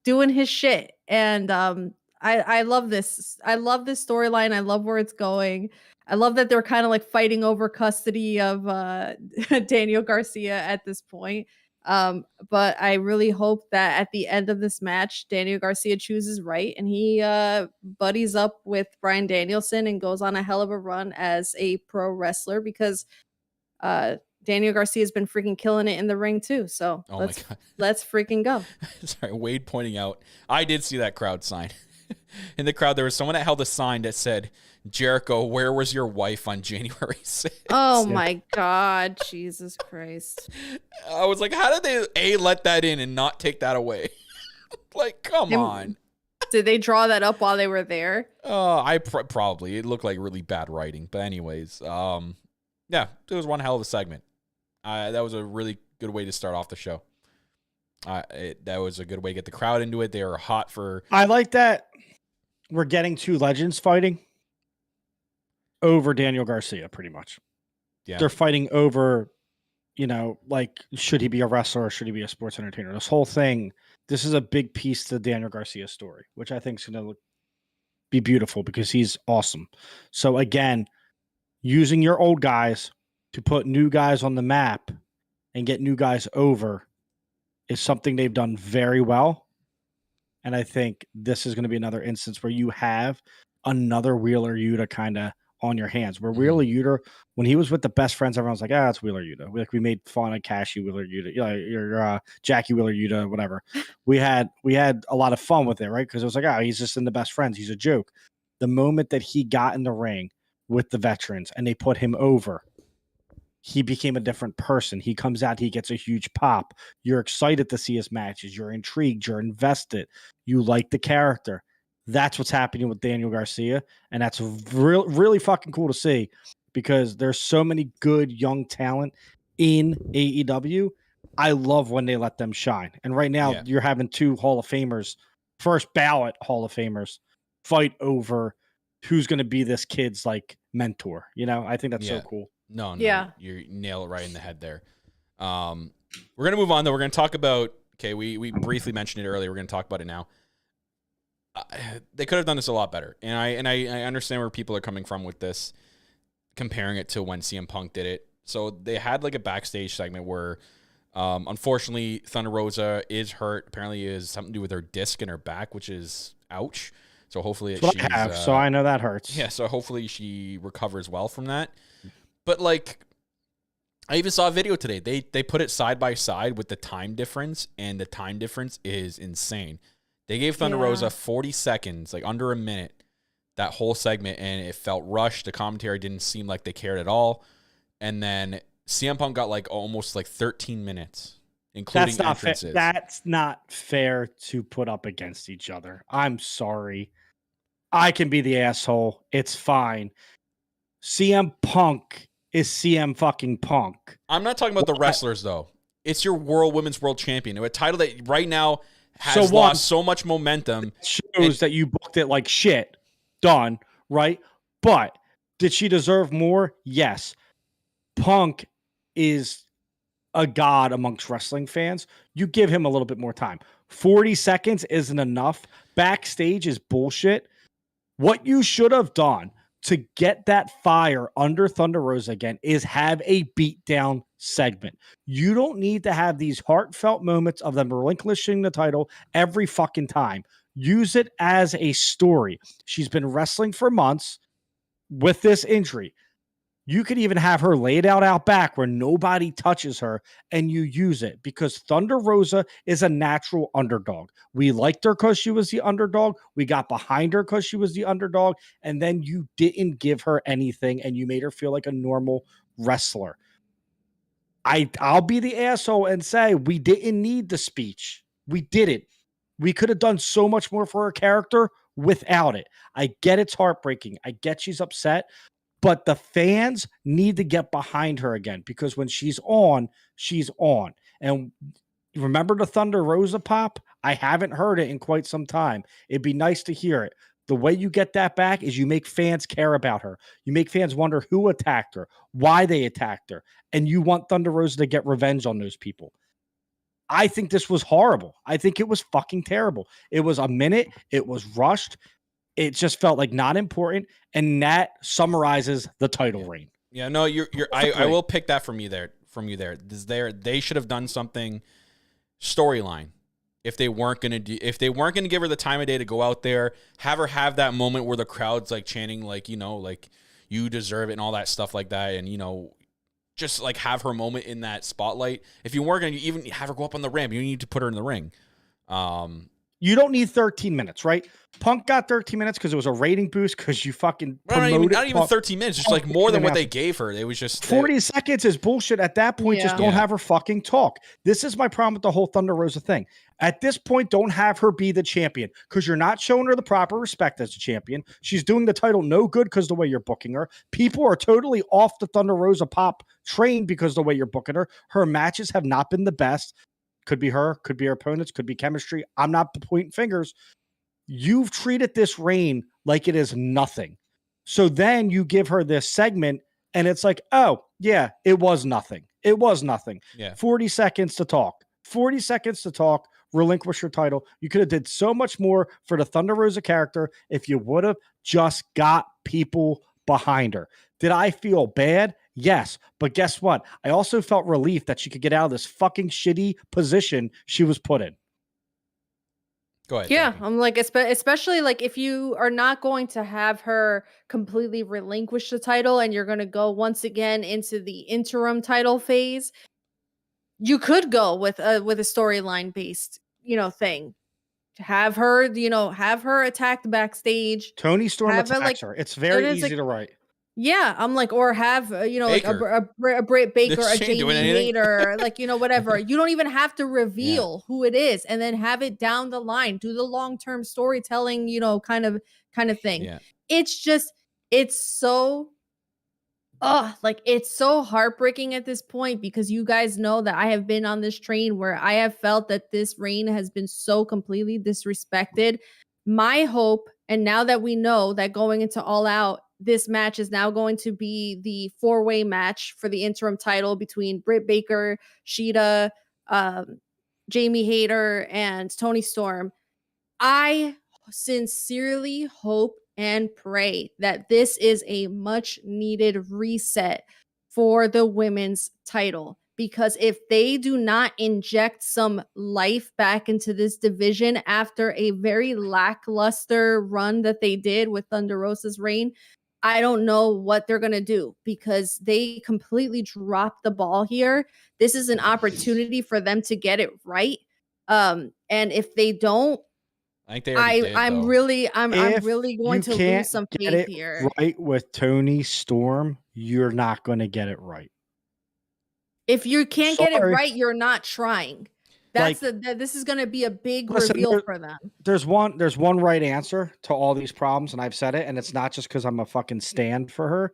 doing his shit, and I love this. I love this storyline. I love where it's going. I love that they're kind of like fighting over custody of Daniel Garcia at this point. But I really hope that at the end of this match, Daniel Garcia chooses right and he buddies up with Bryan Danielson and goes on a hell of a run as a pro wrestler, because Daniel Garcia has been freaking killing it in the ring too. So Oh my God. let's freaking go. Sorry, Wade pointing out, I did see that crowd sign. in the crowd, there was someone that held a sign that said, "Jericho, where was your wife on January 6th?" Oh my God, Jesus Christ. I was like, how did they let that in and not take that away? Like, come on. Did they draw that up while they were there? Probably. It looked like really bad writing. But anyways, yeah, it was one hell of a segment. That was a really good way to start off the show. That was a good way to get the crowd into it. They were hot for... I like that we're getting two legends fighting over Daniel Garcia, pretty much. Yeah. They're fighting over, like, should he be a wrestler or should he be a sports entertainer? This whole thing, this is a big piece to Daniel Garcia's story, which I think is going to be beautiful because he's awesome. So again, using your old guys to put new guys on the map and get new guys over is something they've done very well. And I think this is going to be another instance where you have another Wheeler Yuta kind of on your hands. Where Wheeler Yuta, when he was with the best friends, everyone's like, it's Wheeler Yuta. We made fun of Cashy Wheeler Yuta, your Jackie Wheeler Yuta, whatever. We had a lot of fun with it, right? Because it was like, he's just in the best friends. He's a joke. The moment that he got in the ring with the veterans and they put him over, he became a different person. He comes out, he gets a huge pop. You're excited to see his matches. You're intrigued. You're invested. You like the character. That's what's happening with Daniel Garcia. And that's really fucking cool to see because there's so many good young talent in AEW. I love when they let them shine. And right now you're having two Hall of Famers, first ballot Hall of Famers, fight over who's going to be this kid's like mentor. I think that's so cool. No, Yeah. You nail it right in the head there. We're going to move on, though. We're going to talk about, we briefly mentioned it earlier. We're going to talk about it now. They could have done this a lot better. And I understand where people are coming from with this, comparing it to when CM Punk did it. So they had like a backstage segment where, unfortunately, Thunder Rosa is hurt. Apparently it has something to do with her disc in her back, which is ouch. So hopefully so I know that hurts. Yeah, so hopefully she recovers well from that. But, like, I even saw a video today. They put it side by side with the time difference, and the time difference is insane. They gave Thunder Rosa 40 seconds, like under a minute, that whole segment, and it felt rushed. The commentary didn't seem like they cared at all. And then CM Punk got, like, almost, like, 13 minutes, including entrances. That's not fair to put up against each other. I'm sorry. I can be the asshole. It's fine. CM Punk is CM fucking Punk. I'm not talking about the wrestlers, though. It's your women's world champion. A title that right now has lost so much momentum. Shows that you booked it like shit. Done, right? But did she deserve more? Yes. Punk is a god amongst wrestling fans. You give him a little bit more time. 40 seconds isn't enough. Backstage is bullshit. What you should have done to get that fire under Thunder Rosa again is have a beatdown segment. You don't need to have these heartfelt moments of them relinquishing the title every fucking time. Use it as a story. She's been wrestling for months with this injury. You could even have her laid out back where nobody touches her and you use it because Thunder Rosa is a natural underdog. We liked her because she was the underdog. We got behind her because she was the underdog. And then you didn't give her anything and you made her feel like a normal wrestler. I'll be the asshole and say we didn't need the speech. We didn't. We could have done so much more for her character without it. I get it's heartbreaking. I get she's upset. But the fans need to get behind her again because when she's on, she's on. And remember the Thunder Rosa pop? I haven't heard it in quite some time. It'd be nice to hear it. The way you get that back is you make fans care about her. You make fans wonder who attacked her, why they attacked her, and you want Thunder Rosa to get revenge on those people. I think this was horrible. I think it was fucking terrible. It was a minute. It was rushed. It just felt like not important, and that summarizes the title reign. Yeah, no, I will pick that from you there. They should have done something storyline if they weren't gonna give her the time of day to go out there, have her have that moment where the crowd's like chanting like you deserve it and all that stuff like that, and just like have her moment in that spotlight. If you weren't gonna even have her go up on the ramp, you need to put her in the ring. You don't need 13 minutes, right? Punk got 13 minutes because it was a rating boost because you fucking promoted. Not even 13 minutes. Just like more than what they gave her. It was just 40 seconds is bullshit. At that point, just don't have her fucking talk. This is my problem with the whole Thunder Rosa thing. At this point, don't have her be the champion because you're not showing her the proper respect as a champion. She's doing the title no good because the way you're booking her. People are totally off the Thunder Rosa pop train because the way you're booking her. Her matches have not been the best. Could be her, could be her opponents, could be chemistry. I'm not pointing fingers. You've treated this reign like it is nothing. So then you give her this segment and it's like, oh, yeah, it was nothing. It was nothing. Yeah. 40 seconds to talk. 40 seconds to talk. Relinquish your title. You could have did so much more for the Thunder Rosa character if you would have just got people behind her. Did I feel bad? Yes. But guess what? I also felt relief that she could get out of this fucking shitty position she was put in. Go ahead. Yeah, Jackie. I'm like, especially like if you are not going to have her completely relinquish the title and you're going to go once again into the interim title phase, you could go with a storyline based, thing. Have her, have her attacked backstage. Tony Storm Have her, attacks her. It's very easy like, to write. Yeah, I'm like, or have like Baker. a Britt Baker, This a ain't Jamie doing anything. Hayter, like whatever. You don't even have to reveal who it is, and then have it down the line. Do the long term storytelling, kind of thing. Yeah. It's just, it's so, it's so heartbreaking at this point because you guys know that I have been on this train where I have felt that this reign has been so completely disrespected. My hope, and now that we know that going into All Out, this match is now going to be the 4-way match for the interim title between Britt Baker, Sheeta, Jamie Hayter, and Tony Storm. I sincerely hope and pray that this is a much needed reset for the women's title. Because if they do not inject some life back into this division after a very lackluster run that they did with Thunder Rosa's reign, I don't know what they're going to do because they completely dropped the ball here. This is an opportunity for them to get it right. And if they don't, I think they already did, I'm though. really going to lose some get faith it here. right with Tony Storm, you're not going to get it right. If you can't get it Sorry. right, you're not trying. This is going to be a big Listen, reveal for them. There's one right answer to all these problems, and I've said it, and it's not just because I'm a fucking stand for her.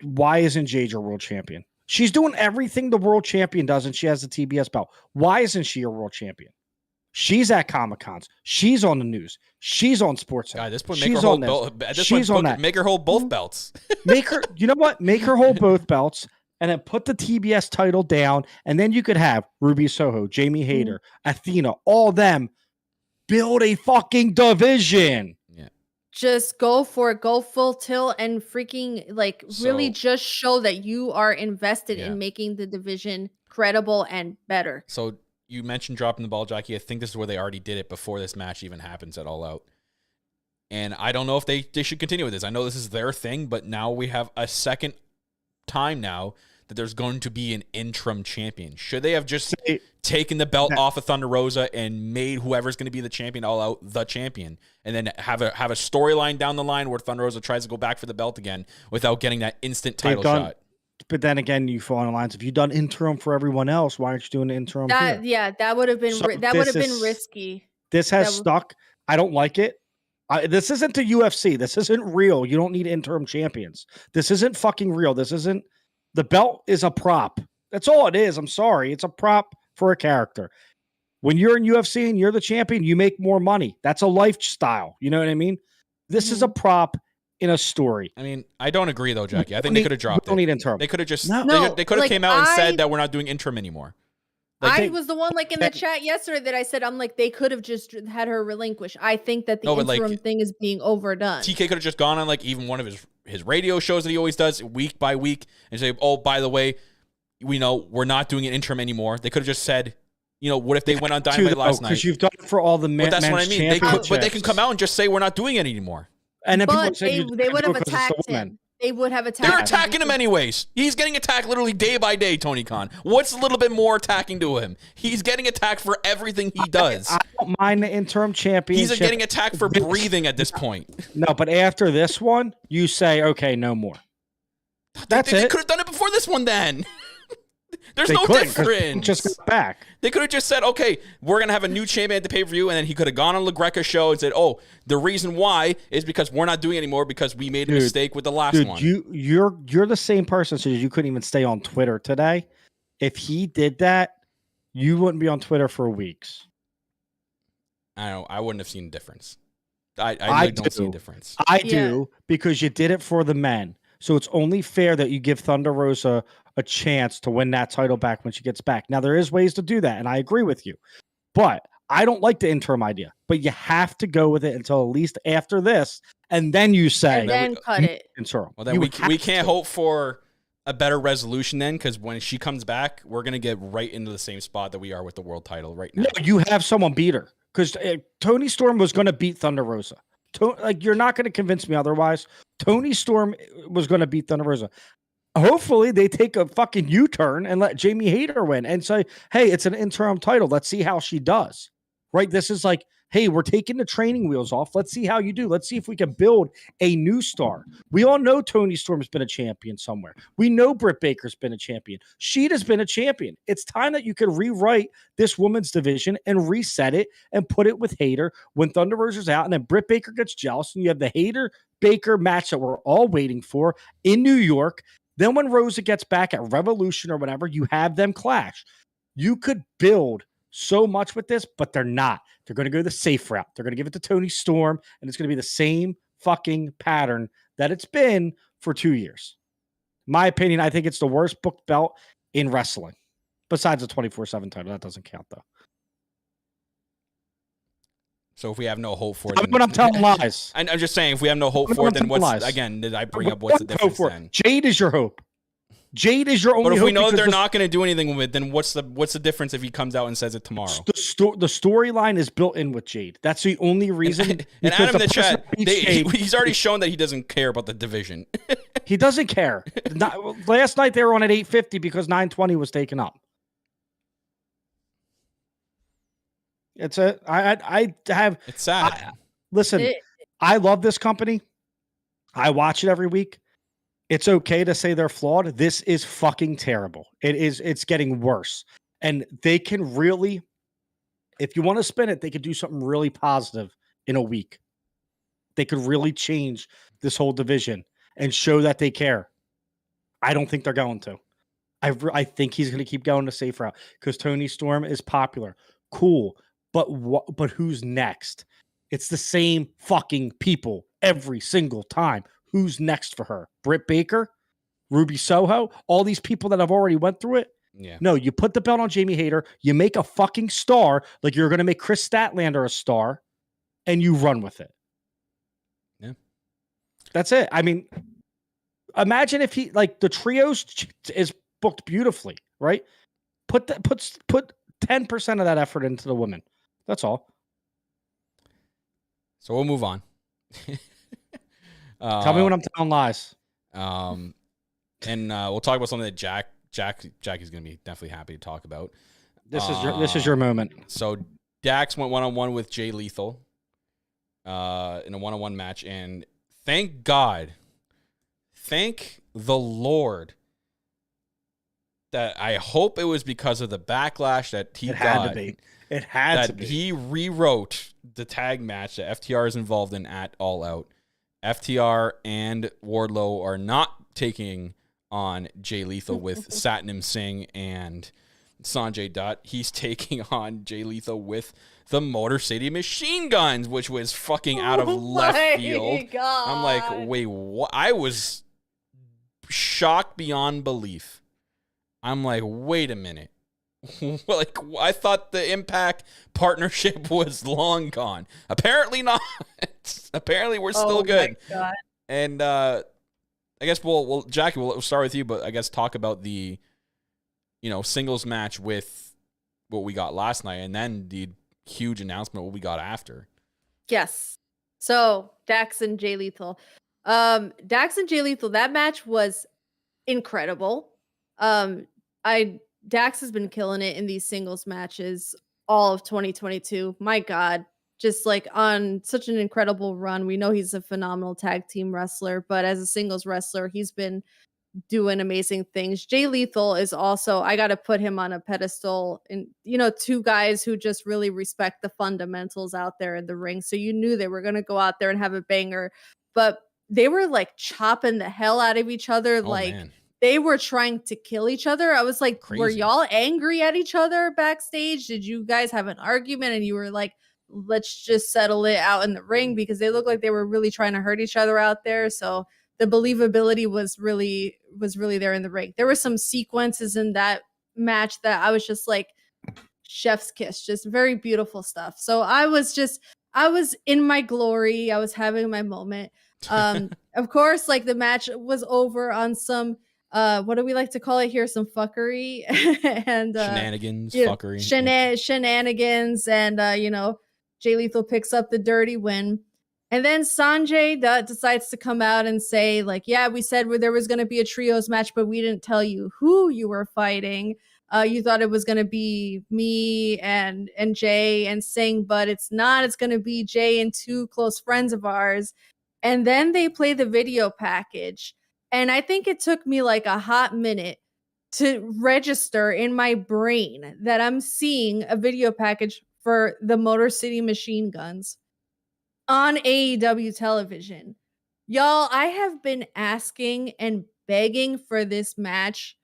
Why isn't Jade your world champion? She's doing everything the world champion does, and she has the TBS belt. Why isn't she your world champion? She's at Comic-Cons. She's on the news. She's on SportsCenter. God, at this point, She's make her hold on this. both. At this She's point, on that. make her hold both belts. Make her, you know what? Make her hold both belts and then put the TBS title down. And then you could have Ruby Soho, Jamie Hayter, Athena, all them build a fucking division. Yeah. Just go for it. Go full tilt and freaking really just show that you are invested in making the division credible and better. So you mentioned dropping the ball, Jackie. I think this is where they already did it before this match even happens at All Out. And I don't know if they should continue with this. I know this is their thing, but now we have a second time now that there's going to be an interim champion. Should they have just taken the belt off of Thunder Rosa and made whoever's going to be the champion All Out the champion, and then have a storyline down the line where Thunder Rosa tries to go back for the belt again without getting that instant title shot? But then again, you fall on the lines. If you've done interim for everyone else, why aren't you doing interim here? Yeah, that would have been risky. This has stuck. I don't like it. This isn't the UFC. This isn't real. You don't need interim champions. This isn't fucking real. This isn't. The belt is a prop. That's all it is. I'm sorry. It's a prop for a character. When you're in UFC and you're the champion, you make more money. That's a lifestyle. You know what I mean? This is a prop in a story. I mean, I don't agree though, Jackie. I think they could have dropped it. Don't need interim. They could have just they could have like, came out and said that we're not doing interim anymore. I was the one in the chat yesterday that I said, I'm like, they could have just had her relinquish. I think that the interim thing is being overdone. TK could have just gone on even one of his radio shows that he always does week by week and say, oh, by the way, we know we're not doing an interim anymore. They could have just said, what if they went on Dynamite last night? Because you've done it for all the men. But that's what I mean. But they can come out and just say we're not doing it anymore. And then but they would have attacked him. They would have attacked. They're attacking him anyways. He's getting attacked literally day by day, Tony Khan. What's a little bit more attacking to him? He's getting attacked for everything he does. I don't mind the interim championship. He's getting attacked for breathing at this point. No, but after this one, you say, okay, no more. That's They it. could have done it before this one then. There's They no couldn't, 'cause difference. Just got back. They could have just said, okay, we're going to have a new champion at the pay-per-view, and then he could have gone on LaGreca's show and said, oh, the reason why is because we're not doing it anymore because we made a mistake with the last one. You're the same person, so you couldn't even stay on Twitter today. If he did that, you wouldn't be on Twitter for weeks. I wouldn't have seen a difference. I really don't see a difference. I do, because you did it for the men. So it's only fair that you give Thunder Rosa a chance to win that title back when she gets back. Now, there is ways to do that, and I agree with you. But I don't like the interim idea. But you have to go with it until at least after this, and then you say... And then cut it. Interim. Well, then we can't hope for a better resolution then, because when she comes back, we're going to get right into the same spot that we are with the world title right now. No, you have someone beat her. Because Tony Storm was going to beat Thunder Rosa. You're not going to convince me otherwise. Tony Storm was going to beat Thunder Rosa. Hopefully, they take a fucking U-turn and let Jamie Hayter win and say, hey, it's an interim title. Let's see how she does. Right? This is like, hey, we're taking the training wheels off. Let's see how you do. Let's see if we can build a new star. We all know Tony Storm's been a champion somewhere. We know Britt Baker's been a champion. Sheeta's been a champion. It's time that you could rewrite this women's division and reset it and put it with Hayter when Thunder Rosa's out, and then Britt Baker gets jealous, and you have the Hayter-Baker match that we're all waiting for in New York. Then when Rosa gets back at Revolution or whatever, you have them clash. You could build so much with this, but they're not. They're going to go the safe route. They're going to give it to Tony Storm, and it's going to be the same fucking pattern that it's been for 2 years. My opinion, I think it's the worst booked belt in wrestling. Besides the 24/7 title. That doesn't count, though. So if we have no hope for it... Tell me when I'm telling lies. I'm just saying, if we have no hope for it, then what's... Again, did I bring up what's the difference then? Jade is your hope. Jade is your only hope. But if we know they're not going to do anything with it, then what's the difference if he comes out and says it tomorrow? The storyline is built in with Jade. That's the only reason. And Adam in the chat, he's already shown that he doesn't care about the division. He doesn't care. Last night they were on at 850 because 920 was taken up. It's sad. Listen, I love this company. I watch it every week. It's okay to say they're flawed. This is fucking terrible. It's getting worse. And they can really, if you want to spin it, they could do something really positive in a week. They could really change this whole division and show that they care. I don't think they're going to. I think he's going to keep going the safe route because Tony Storm is popular. Cool. But who's next? It's the same fucking people every single time. Who's next for her? Britt Baker, Ruby Soho, all these people that have already went through it. Yeah. No, you put the belt on Jamie Hayter, you make a fucking star, like you're going to make Chris Statlander a star, and you run with it. Yeah. That's it. I mean, imagine if the trios is booked beautifully, right? Put 10% of that effort into the women. That's all. So we'll move on. Tell me when I'm telling lies. And we'll talk about something that Jackie's going to be definitely happy to talk about. This is your moment. So Dax went 1-on-1 with Jay Lethal in a 1-on-1 match, and thank God, thank the Lord that I hope it was because of the backlash that he got. It had to be. He rewrote the tag match that FTR is involved in at All Out. FTR and Wardlow are not taking on Jay Lethal with Satnam Singh and Sanjay Dutt. He's taking on Jay Lethal with the Motor City Machine Guns, which was fucking out of left field. God. I'm like, wait, what? I was shocked beyond belief. I'm like, wait a minute. Like, I thought the Impact partnership was long gone. Apparently not. Apparently we're still good. My God. And I guess we'll Jackie, we'll start with you, but I guess talk about the singles match with what we got last night, and then the huge announcement what we got after. Yes. So Dax and Jay Lethal. Dax and Jay Lethal, that match was incredible. I Dax has been killing it in these singles matches all of 2022. My God, just like on such an incredible run. We know he's a phenomenal tag team wrestler, but as a singles wrestler, he's been doing amazing things. Jay Lethal is also, I got to put him on a pedestal. And, two guys who just really respect the fundamentals out there in the ring. So you knew they were going to go out there and have a banger, but they were like chopping the hell out of each other. Oh, Like, man. they were trying to kill each other. I was like, were Crazy. y'all angry at each other backstage? Did you guys have an argument and you were like, let's just settle it out in the ring? Because they looked like they were really trying to hurt each other out there. So the believability was really there in the ring. There were some sequences in that match that I was just like, chef's kiss, just very beautiful stuff. So I was in my glory. I was having my moment. Of course, like the match was over on some what do we like to call it here? Some fuckery and Shenanigans, yeah, fuckery. shenanigans, and Jay Lethal picks up the dirty win. And then Sanjay decides to come out and say, like, yeah, we said there was going to be a trios match, but we didn't tell you who you were fighting. You thought it was going to be me and Jay and Singh, but it's not. It's going to be Jay and two close friends of ours. And then they play the video package. And I think it took me like a hot minute to register in my brain that I'm seeing a video package for the Motor City Machine Guns on AEW television. Y'all, I have been asking and begging for this match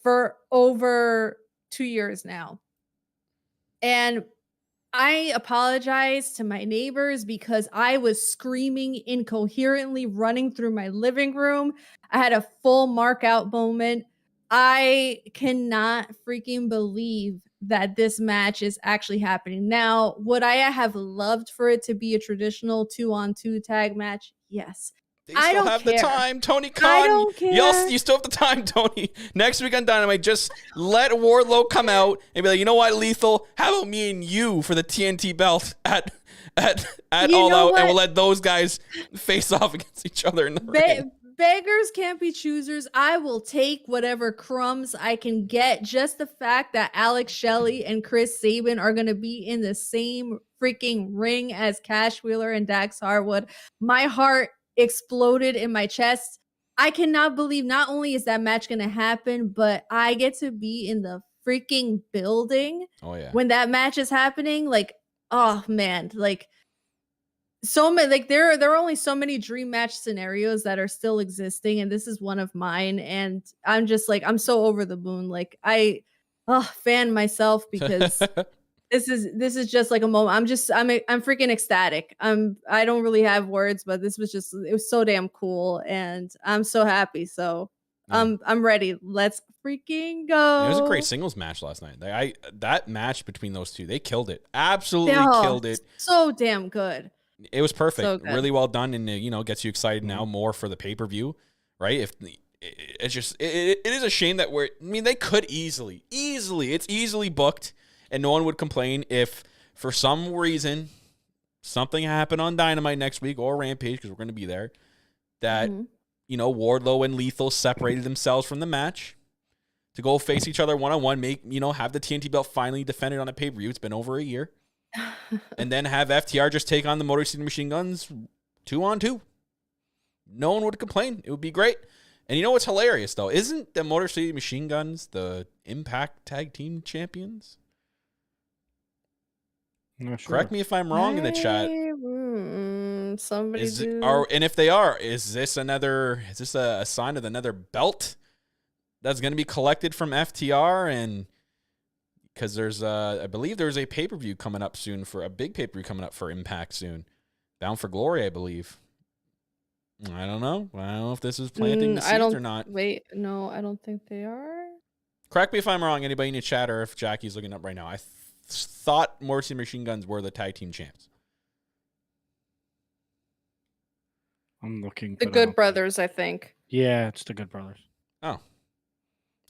for over 2 years now. And I apologize to my neighbors because I was screaming incoherently running through my living room. I had a full mark out moment. I cannot freaking believe that this match is actually happening. Now, would I have loved for it to be a traditional 2-on-2 tag match? Yes. They I still don't have care. the time, Tony Khan. I don't care. You still have the time, Tony. Next week on Dynamite, just let Wardlow come out and be like, you know what, Lethal? How about me and you for the TNT belt at All Out, and we'll let those guys face off against each other in the ring. Beggars can't be choosers. I will take whatever crumbs I can get. Just the fact that Alex Shelley and Chris Sabin are going to be in the same freaking ring as Cash Wheeler and Dax Harwood. My heart exploded in my chest. I cannot believe not only is that match going to happen, but I get to be in the freaking building when that match is happening. Like, oh man, like so many, like there are only so many dream match scenarios that are still existing, and this is one of mine. And I'm just like, I'm so over the moon. Like I fan myself because this is just like a moment. I'm freaking ecstatic. I don't really have words, but it was so damn cool, and I'm so happy. So I'm ready. Let's freaking go. It was a great singles match last night. That match between those two, they killed it. Absolutely killed it. So damn good. It was perfect. So really well done, and gets you excited now more for the pay-per-view, right? It's just it is a shame that they could easily it's easily booked and no one would complain if for some reason something happened on Dynamite next week or Rampage, because we're going to be there, that Wardlow and Lethal separated themselves from the match to go face each other one-on-one, have the TNT belt finally defended on a pay-per-view. It's been over a year. And then have FTR just take on the Motor City Machine Guns 2-on-2. No one would complain. It would be great. And you know what's hilarious, though? Isn't the Motor City Machine Guns the Impact Tag Team Champions? Not sure. Correct me if I'm wrong in the chat. Somebody And if they are, is this a sign of another belt that's going to be collected from FTR? And because I believe there's a pay-per-view coming up soon, for a big pay-per-view coming up for Impact soon. Bound for Glory, I believe. I don't know. I don't know if this is planting the seeds or not. Wait, no, I don't think they are. Correct me if I'm wrong. Anybody in the chat, or if Jackie's looking up right now. I thought Motor City Machine Guns were the tag team champs. I'm looking. The Good Brothers, I think. Yeah, it's the Good Brothers. Oh.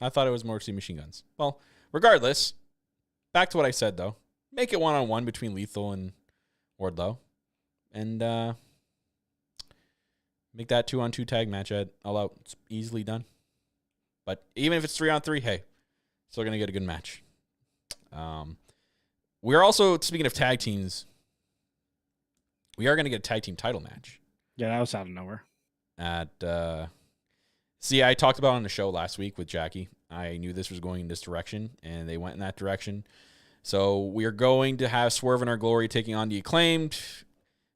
I thought it was Motor City Machine Guns. Well, regardless, back to what I said, though. Make it one-on-one between Lethal and Wardlow. And Make that 2-on-2 tag match at All Out. It's easily done. But even if it's 3-on-3, hey, still going to get a good match. We're also, speaking of tag teams, we are going to get a tag team title match. Yeah, that was out of nowhere. See, I talked about it on the show last week with Jackie. I knew this was going in this direction, and they went in that direction. So we are going to have Swerve and Our Glory taking on the Acclaimed.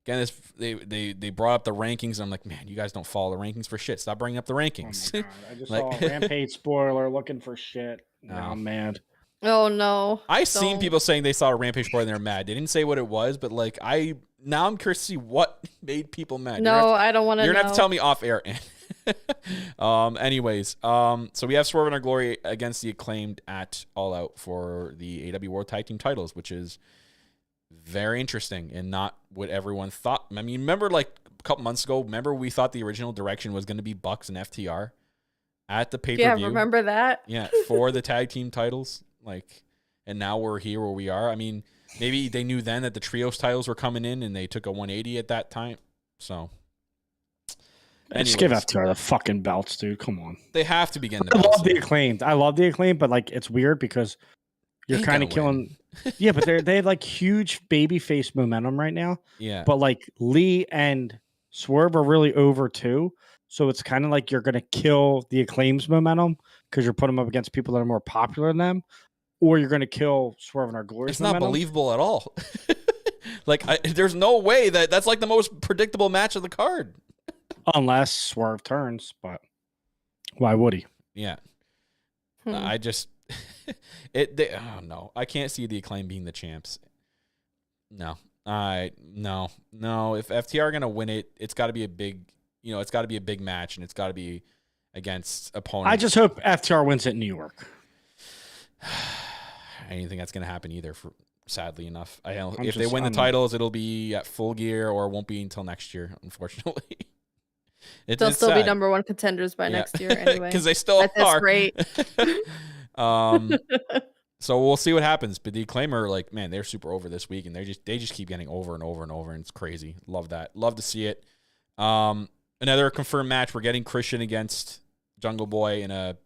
Again, they brought up the rankings, and I'm like, man, you guys don't follow the rankings for shit. Stop bringing up the rankings. Oh my God. I just saw a Rampage spoiler looking for shit. Now I'm mad. Oh no. I've seen people saying they saw a Rampage spoiler and they're mad. They didn't say what it was, but like now I'm curious to see what made people mad. No, I don't want to know. You're gonna have to tell me off air. Anyways, so we have Swerve and Our Glory against the Acclaimed at All Out for the AEW World Tag Team titles, which is very interesting and not what everyone thought. I mean, remember like a couple months ago, we thought the original direction was going to be Bucks and FTR at the pay-per-view. Yeah, remember that? Yeah, for the tag team titles. Like, and now we're here where we are. I mean, maybe they knew then that the trios titles were coming in and they took a 180 at that time. So, just give FTR the fucking belts, dude. Come on. They have to be getting the I belts. love the Acclaimed. I love the Acclaimed, but like it's weird because you're kind of killing. Yeah, but they have like huge babyface momentum right now. Yeah. But like Lee and Swerve are really over too. So it's kind of like you're going to kill the Acclaim's momentum because you're putting them up against people that are more popular than them, or you're going to kill Swerve and Our Glory. It's not believable at all. Like, there's no way that's like the most predictable match of the card. Unless Swerve turns, but why would he? Yeah. I just, oh no, I can't see the Acclaim being the champs. No. No. If FTR are going to win it, it's got to be a big, it's got to be a big match and it's got to be against opponents. I just hope FTR wins it in New York. I don't think that's going to happen either, sadly enough. If they win the titles, it'll be at Full Gear or won't be until next year, unfortunately. They'll still be number one contenders by next year anyway. Because they still are. That's great. So we'll see what happens. But the Acclaim are like, man, they're super over this week, and they just keep getting over and over and over, and it's crazy. Love that. Love to see it. Another confirmed match. We're getting Christian against Jungle Boy in a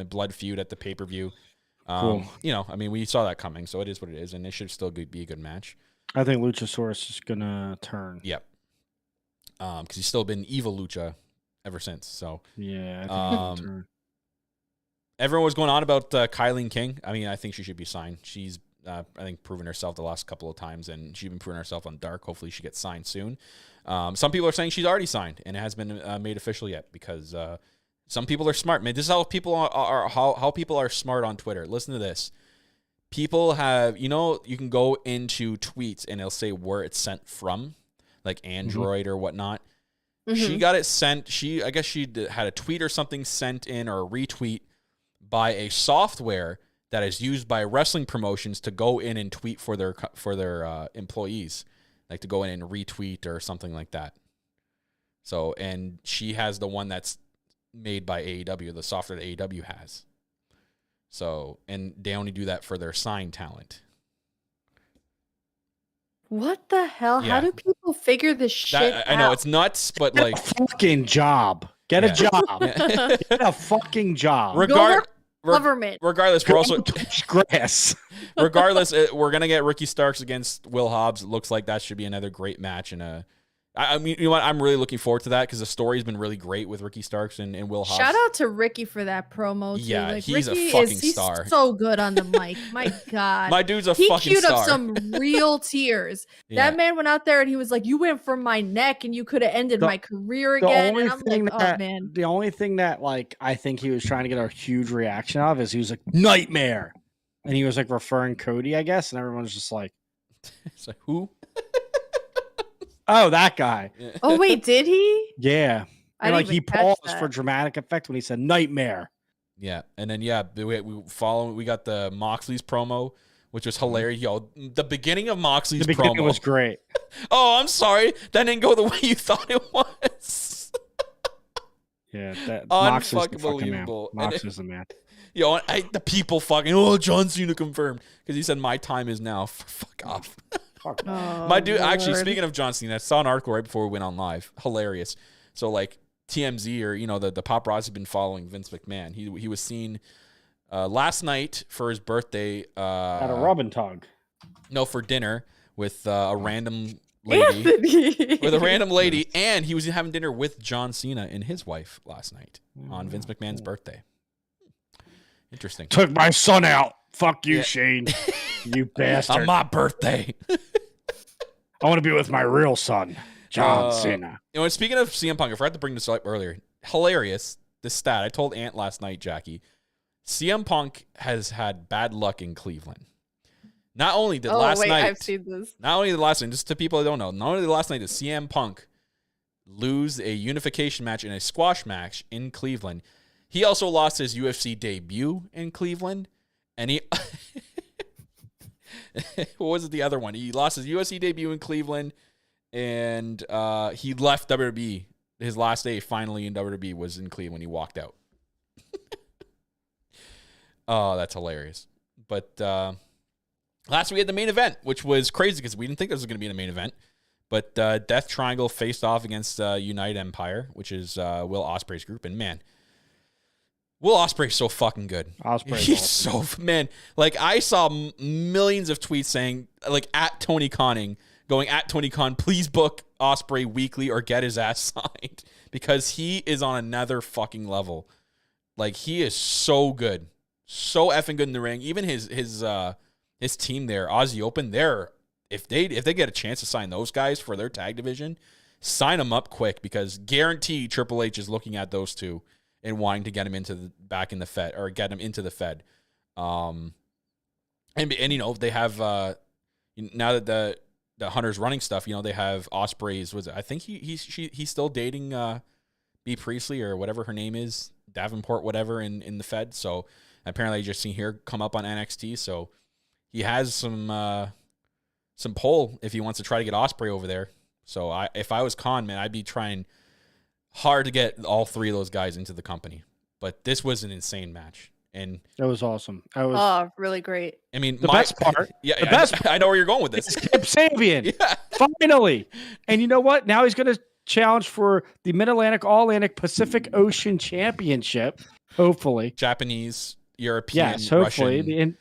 blood feud at the pay-per-view. Cool. I mean, we saw that coming, so it is what it is, and it should still be a good match. I think Luchasaurus is gonna turn. Yep. Because he's still been evil Lucha ever since. So yeah, I think turn. Everyone was going on about Kylie King. I mean, I think she should be signed. She's, I think, proven herself the last couple of times, and she's been proving herself on Dark. Hopefully, she gets signed soon. Some people are saying she's already signed, and it hasn't been made official yet because some people are smart. Man, this is how people are how people are smart on Twitter. Listen to this. People have, you can go into tweets and it'll say where it's sent from, like Android or whatnot. Mm-hmm. She got it sent. I guess she had a tweet or something sent in or a retweet by a software that is used by wrestling promotions to go in and tweet for their employees, like to go in and retweet or something like that. So, and she has the one that's made by AEW, the software that AEW has. So, and they only do that for their signed talent. What the hell? Yeah. How do people figure this shit out? I know it's nuts, but Get like a fucking job. Get a job. Get a fucking job. Government. Regardless, we're also grass. Regardless, we're gonna get Ricky Starks against Will Hobbs. It looks like that should be another great match. And I mean, you know what? I'm really looking forward to that because the story's been really great with Ricky Starks and Will Hobbs. Shout out to Ricky for that promo too. Yeah, like, he's Ricky a fucking star. He's so good on the mic. My God, my dude's a he fucking queued star. up some real tears. Yeah. That man went out there and he was like, "You went for my neck and you could have ended my career again." And I'm like, "Oh man." The only thing that like I think he was trying to get a huge reaction of is he was like nightmare, and he was like referring Cody, I guess, and everyone was just like, "It's like who?" Oh, that guy. Oh wait, did he? Yeah. And like he paused that. for dramatic effect when he said nightmare. Yeah, and then we got the Moxley's promo, which was hilarious. Yo, the beginning of Moxley's promo was great. Oh, I'm sorry, that didn't go the way you thought it was. Yeah, that unfuckable. Mox is the man. Yo, the people fucking John Cena confirmed because he said my time is now. Fuck off. Oh, my dude, Lord. actually, speaking of John Cena, I saw an article right before we went on live. Hilarious. So like TMZ or the paparazzi have been following Vince McMahon. He was seen last night for his birthday At a rub and tug. No, for dinner with a random lady. With a random lady, and he was having dinner with John Cena and his wife last night on Vince McMahon's birthday. Interesting. Took my son out. Fuck you, Shane. You bastard. On my birthday. I want to be with my real son, John Cena. Speaking of CM Punk, I forgot to bring this up earlier. Hilarious, this stat. I told Ant last night, Jackie. CM Punk has had bad luck in Cleveland. Not only did last night, I've seen this. Not only the last night, just to people that don't know, not only the last night did CM Punk lose a unification match in a squash match in Cleveland, he also lost his UFC debut in Cleveland, and he what was it? The other one? He lost his UFC debut in Cleveland, and he left WWE. His last day finally in WWE was in Cleveland. He walked out. Oh, that's hilarious. But last we had the main event, which was crazy because we didn't think this was going to be in the main event. But Death Triangle faced off against United Empire, which is Will Ospreay's group. And man, Will Ospreay's so fucking good. He's awesome. Man, like I saw millions of tweets saying, like at Tony Conning, going at Tony Khan, please book Ospreay weekly or get his ass signed because he is on another fucking level. Like he is so good, so effing good in the ring. Even his team there, Aussie Open, if they get a chance to sign those guys for their tag division, sign them up quick because guaranteed Triple H is looking at those two and wanting to get him back in the Fed or get him into the Fed. And they have now that the Hunter's running stuff, they have Ospreay's. I think he's still dating B Priestley or whatever her name is, Davenport, whatever in the Fed. So apparently I just seen her come up on NXT. So he has some pull if he wants to try to get Ospreay over there. So if I was Khan, man, I'd be trying hard to get all three of those guys into the company. But this was an insane match. And it was awesome. Really great. I mean, the best part. Yeah, the best part, I know where you're going with this. Kip Sabian. Yeah. Finally. And you know what? Now he's going to challenge for the Mid-Atlantic, All-Atlantic, Pacific Ocean Championship. Hopefully. Japanese, European, yes, hopefully. Russian.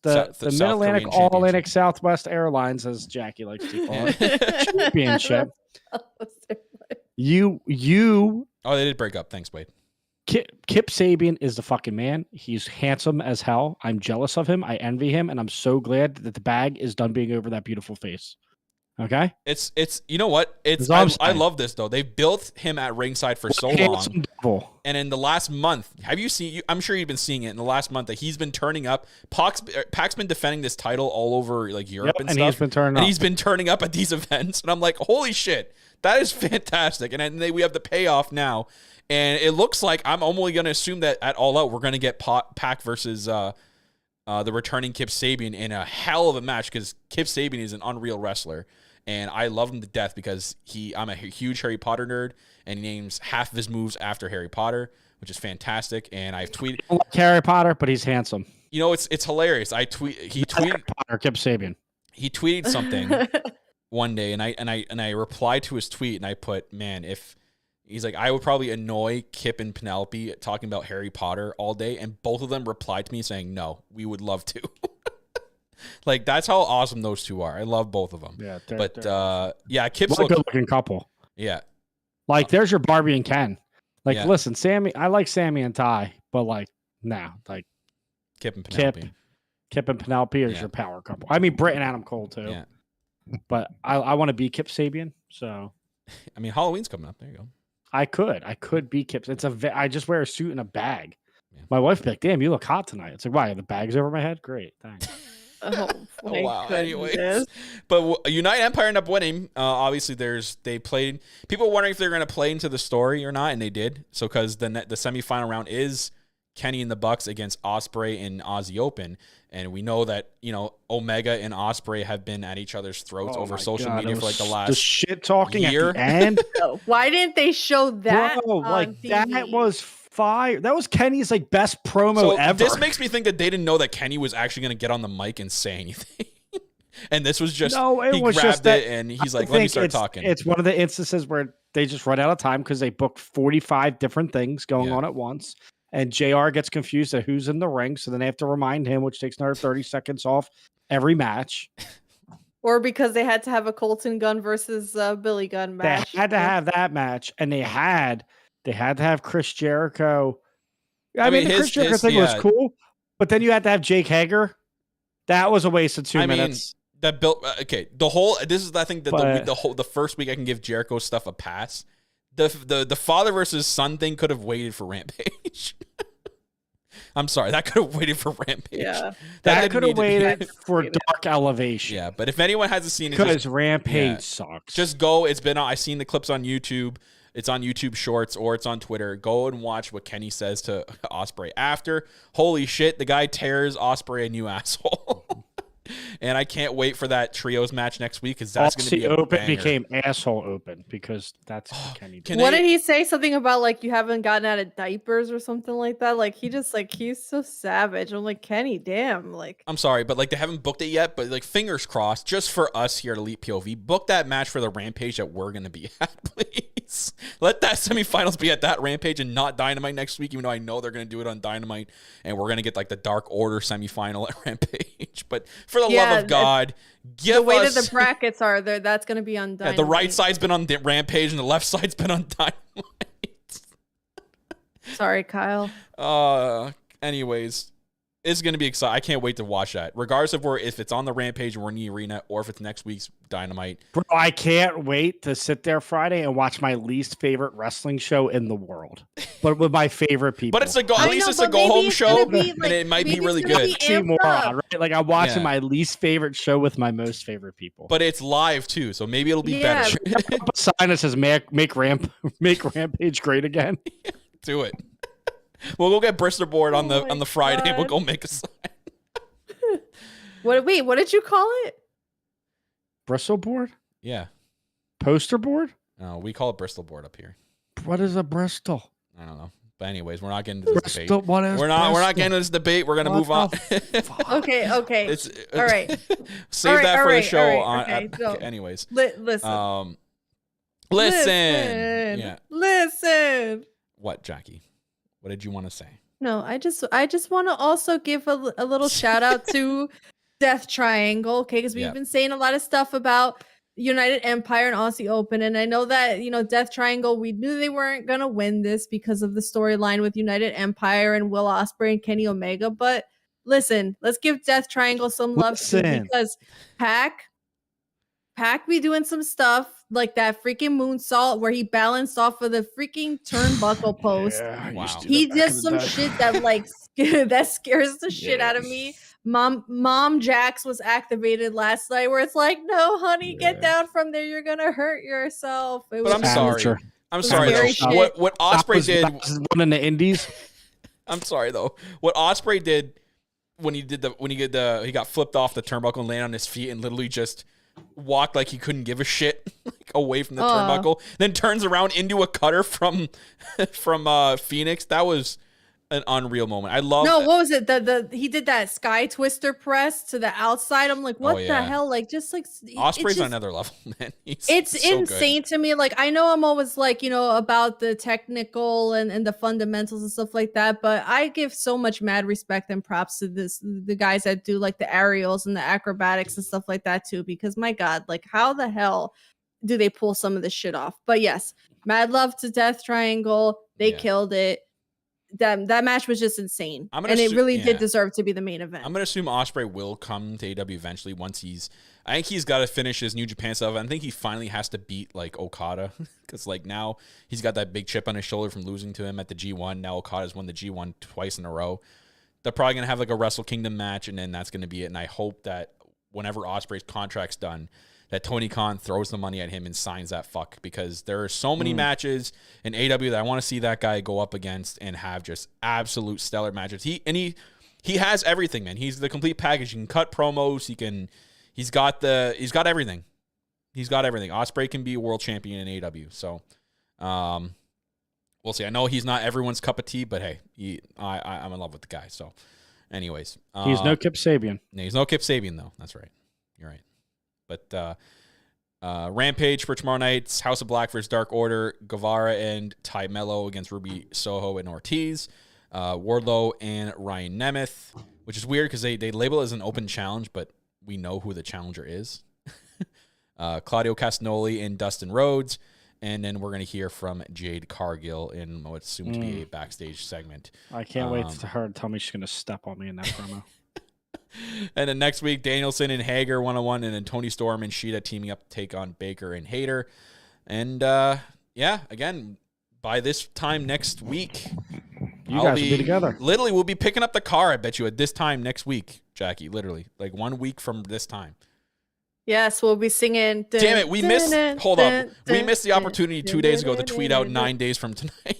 The Mid-Atlantic, All-Atlantic, Southwest Airlines, as Jackie likes to call it, championship. Oh, they did break up. Thanks, Wade. Kip Sabian is the fucking man. He's handsome as hell. I'm jealous of him. I envy him, and I'm so glad that the bag is done being over that beautiful face. Okay? It's you know what? I love this though. They've built him at ringside for so long. And in the last month, have you seen I'm sure you've been seeing it in the last month that he's been turning up. Pac's been defending this title all over like Europe and stuff. He's been turning up at these events. And I'm like, holy shit, that is fantastic. And then we have the payoff now. And it looks like I'm only going to assume that at All Out, we're going to get Pac versus the returning Kip Sabian in a hell of a match because Kip Sabian is an unreal wrestler. And I love him to death because I'm a huge Harry Potter nerd, and he names half of his moves after Harry Potter, which is fantastic. And I've tweeted I like Harry Potter, but he's handsome. It's hilarious. He tweeted Potter, Kip Sabian. He tweeted something one day, and I replied to his tweet, and I put, man, if he's like, I would probably annoy Kip and Penelope talking about Harry Potter all day, and both of them replied to me saying, no, we would love to. Like, that's how awesome those two are. I love both of them. Yeah, Kip's a good-looking couple. Yeah. Like, there's your Barbie and Ken. Like, listen, Sammy, I like Sammy and Ty, but like, like Kip and Penelope. Kip and Penelope is your power couple. I mean, Britt and Adam Cole too. Yeah. But I want to be Kip Sabian. So, I mean, Halloween's coming up. There you go. I could be Kip. I just wear a suit and a bag. Yeah. My wife be like, damn, you look hot tonight. It's like, why? The bag's over my head? Great. Thanks. Oh wow. Anyways, but United Empire ended up winning. Obviously, they played. People were wondering if they were going to play into the story or not, and they did. So, because the semifinal round is Kenny and the Bucks against Ospreay and Aussie Open, and we know that Omega and Ospreay have been at each other's throats over social media for like the last shit talking year. At the end. Why didn't they show that? Bro, like TV? That was fire. That was Kenny's like best promo ever. This makes me think that they didn't know that Kenny was actually going to get on the mic and say anything. And this was just No, it he was grabbed just that- it and he's like, I "Let me think start it's, talking." It's one of the instances where they just run out of time because they booked 45 different things going Yeah. on at once. And JR gets confused at who's in the ring. So then they have to remind him, which takes another 30 seconds off every match. Or because they had to have a Colton Gunn versus Billy Gunn match. They had to have that match. And they had to have Chris Jericho. I mean, the Chris Jericho thing was cool. But then you had to have Jake Hager. That was a waste of 2 minutes. That built okay. This is I think But- the first week I can give Jericho stuff a pass. The father versus son thing could have waited for Rampage. I'm sorry, that could have waited for Rampage. Yeah. That didn't could need have to be- waited for Dark Elevation. Yeah, but if anyone hasn't seen it, Because just, Rampage sucks. just go. It's been. I've seen the clips on YouTube. It's on YouTube Shorts or it's on Twitter. Go and watch what Kenny says to Ospreay after. Holy shit, the guy tears Ospreay a new asshole. And I can't wait for that trios match next week because that's going to be a Open banger. became asshole open because that's what Kenny did. Can What they- did he say? Something about like you haven't gotten out of diapers or something like that? Like he just like he's so savage. I'm like, Kenny, damn. Like I'm sorry, but like they haven't booked it yet. But like fingers crossed, just for us here at Elite POV, book that match for the Rampage that we're going to be at, please. Let that semifinals be at that Rampage and not Dynamite next week, even though I know they're going to do it on Dynamite and we're going to get like the Dark Order semifinal at Rampage. But for the love of God, give the way us... that the brackets are there, that's gonna be on Yeah, Dynamite. the right side's been on Rampage and the left side's been on Dynamite. Sorry, Kyle. Anyways, it's gonna be exciting. I can't wait to watch that. Regardless of if it's on the Rampage and we're in the arena, or if it's next week's Dynamite. Bro, I can't wait to sit there Friday and watch my least favorite wrestling show in the world, but with my favorite people. But it's at least it's a go home show, and it might be really good. Oxymoron, right? Like I'm watching Yeah. my least favorite show with my most favorite people. But it's live too, so maybe it'll be better. Put a sign that says make Rampage great again. Do it. We'll go get Bristol board on Oh the my Friday. And we'll God. go make a sign. Wait, what did you call it? Bristol board? Yeah. Poster board? No, we call it Bristol board up here. What is a Bristol? I don't know. But anyways, we're not getting into this Bristol, debate. what is We're not Bristol? getting into this debate. We're gonna What move on. the fuck? Okay. It's All right. Save All right, that all for the right, show. all right, okay, so- Anyways, Listen. listen. Yeah. Listen. What, Jackie? What did you want to say? No, I just want to also give a little shout out to Death Triangle, okay? Because we've Yep. been saying a lot of stuff about United Empire and Aussie Open, and I know that Death Triangle. We knew they weren't gonna win this because of the storyline with United Empire and Will Ospreay and Kenny Omega. But listen, let's give Death Triangle some love too, Listen. because Pac be doing some stuff like that freaking moonsault where he balanced off of the freaking turnbuckle post. Yeah, I Wow. used to do He that back does in some the day. shit that like that scares the shit out of me. Mom Jax was activated last night where it's like, no, honey, get Yeah. down from there. You're gonna hurt yourself. It But I'm was sorry. Amateur. I'm sorry Scary though. shit. What That Ospreay was- did. that was one in the Indies. I'm sorry though. What Ospreay did when he got flipped off the turnbuckle and landed on his feet and literally just walked like he couldn't give a shit like away from the turnbuckle, then turns around into a cutter from Phoenix. That was an unreal moment. I love. No, what was it? He did that sky twister press to the outside. I'm like, what the yeah. hell? Like, just like Ospreay's on another level, man. He's It's so insane to me. Like, I know I'm always like, about the technical and the fundamentals and stuff like that, but I give so much mad respect and props to the guys that do like the aerials and the acrobatics and stuff like that too, because my God, like how the hell do they pull some of this shit off? But yes, mad love to Death Triangle. They Yeah. killed it. That match was just insane. I'm gonna And it assu- really yeah. did deserve to be the main event. I'm gonna assume Ospreay will come to AEW eventually once I think he's got to finish his New Japan stuff. I think he finally has to beat like Okada because like now he's got that big chip on his shoulder from losing to him at the G1. Now Okada's won the G1 twice in a row. They're probably gonna have like a Wrestle Kingdom match, and then that's gonna be it. And I hope that whenever Ospreay's contract's done, that Tony Khan throws the money at him and signs that fuck, because there are so many matches in AEW that I want to see that guy go up against and have just absolute stellar matches. He has everything, man. He's the complete package. He can cut promos. He's got everything. He's got everything. Ospreay can be a world champion in AEW. So, we'll see. I know he's not everyone's cup of tea, but hey, I'm in love with the guy. So, anyways, He's no Kip Sabian. he's no Kip Sabian though. That's right. You're right. But Rampage for tomorrow night's House of Black versus Dark Order, Guevara and Ty Mello against Ruby Soho and Ortiz, Wardlow and Ryan Nemeth, which is weird because they label it as an open challenge, but we know who the challenger is. Claudio Castagnoli and Dustin Rhodes, and then we're going to hear from Jade Cargill in what's soon to be a backstage segment. I can't wait for her to tell me she's going to step on me in that promo. And then next week, Danielson and Hager 1-on-1, and then Tony Storm and Sheeta teaming up to take on Baker and Hayter. And again, by this time next week, you guys will be together. Literally, we'll be picking up the car, I bet you, at this time next week, Jackie. Literally, like 1 week from this time. Yes, we'll be singing. Damn it, we missed. Hold up, we missed the opportunity 2 days ago to tweet out 9 days from tonight.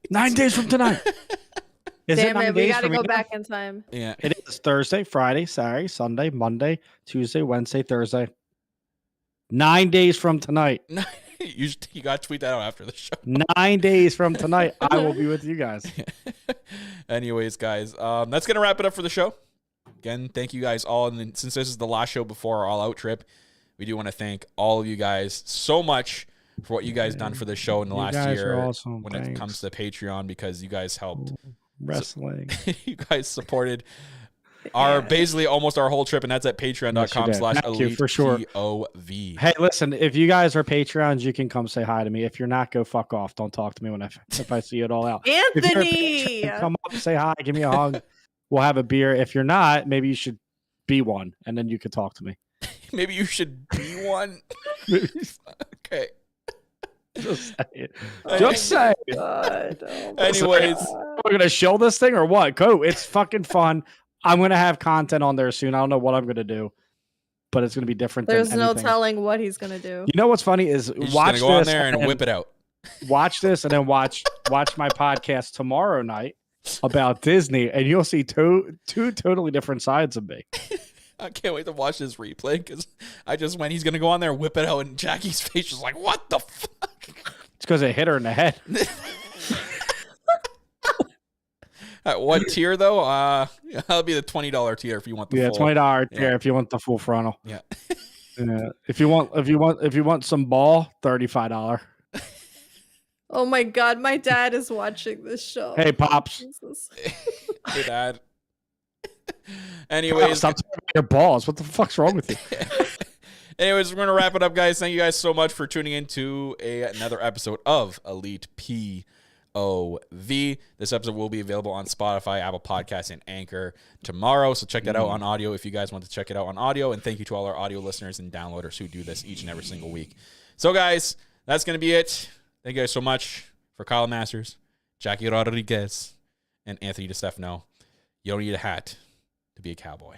9 days from tonight. Damn it, we got to go back in time. Yeah, it is Thursday, Friday, Saturday, Sunday, Monday, Tuesday, Wednesday, Thursday. 9 days from tonight. You got to tweet that out after the show. 9 days from tonight, I will be with you guys. Anyways, guys, that's gonna wrap it up for the show. Again, thank you guys all. And then, since this is the last show before our all-out trip, we do want to thank all of you guys so much for what you guys done for the show in the last year. Awesome. When it comes to Patreon, because you guys helped wrestling. You guys supported our basically almost our whole trip, and that's at patreon.com/elite for sure. POV. Hey, listen, if you guys are Patreons, you can come say hi to me. If you're not, go fuck off. Don't talk to me if I see it all out. Anthony, come up, say hi, give me a hug. We'll have a beer. If you're not, maybe you should be one, and then you could talk to me. Maybe you should be one. Okay. Just say it. Just say it. God, anyways, we're gonna show this thing or what? Go. It's fucking fun. I'm gonna have content on there soon. I don't know what I'm gonna do, but it's gonna be different. There's no telling what he's gonna do. You know what's funny is he's watch gonna go this on there and whip it out. Watch this and then watch my podcast tomorrow night about Disney, and you'll see two totally different sides of me. I can't wait to watch this replay because I just went, he's going to go on there and whip it out, and Jackie's face was like, what the fuck? It's because it hit her in the head. At what tier, though? That'll be the $20 tier if you want the full. $20 tier if you want the full frontal. Yeah. If you want some ball, $35. Oh my God, my dad is watching this show. Hey, Pops. Hey, Dad. Anyways, stop talking about your balls. What the fuck's wrong with you? Anyways, we're going to wrap it up, guys. Thank you guys so much for tuning in to another episode of Elite POV. This episode will be available on Spotify, Apple Podcasts, and Anchor tomorrow. So check that out on audio if you guys want to check it out on audio. And thank you to all our audio listeners and downloaders who do this each and every single week. So, guys, that's going to be it. Thank you guys so much. For Kyle Masters, Jackie Rodriguez, and Anthony DeStefano, you don't need a hat to be a cowboy.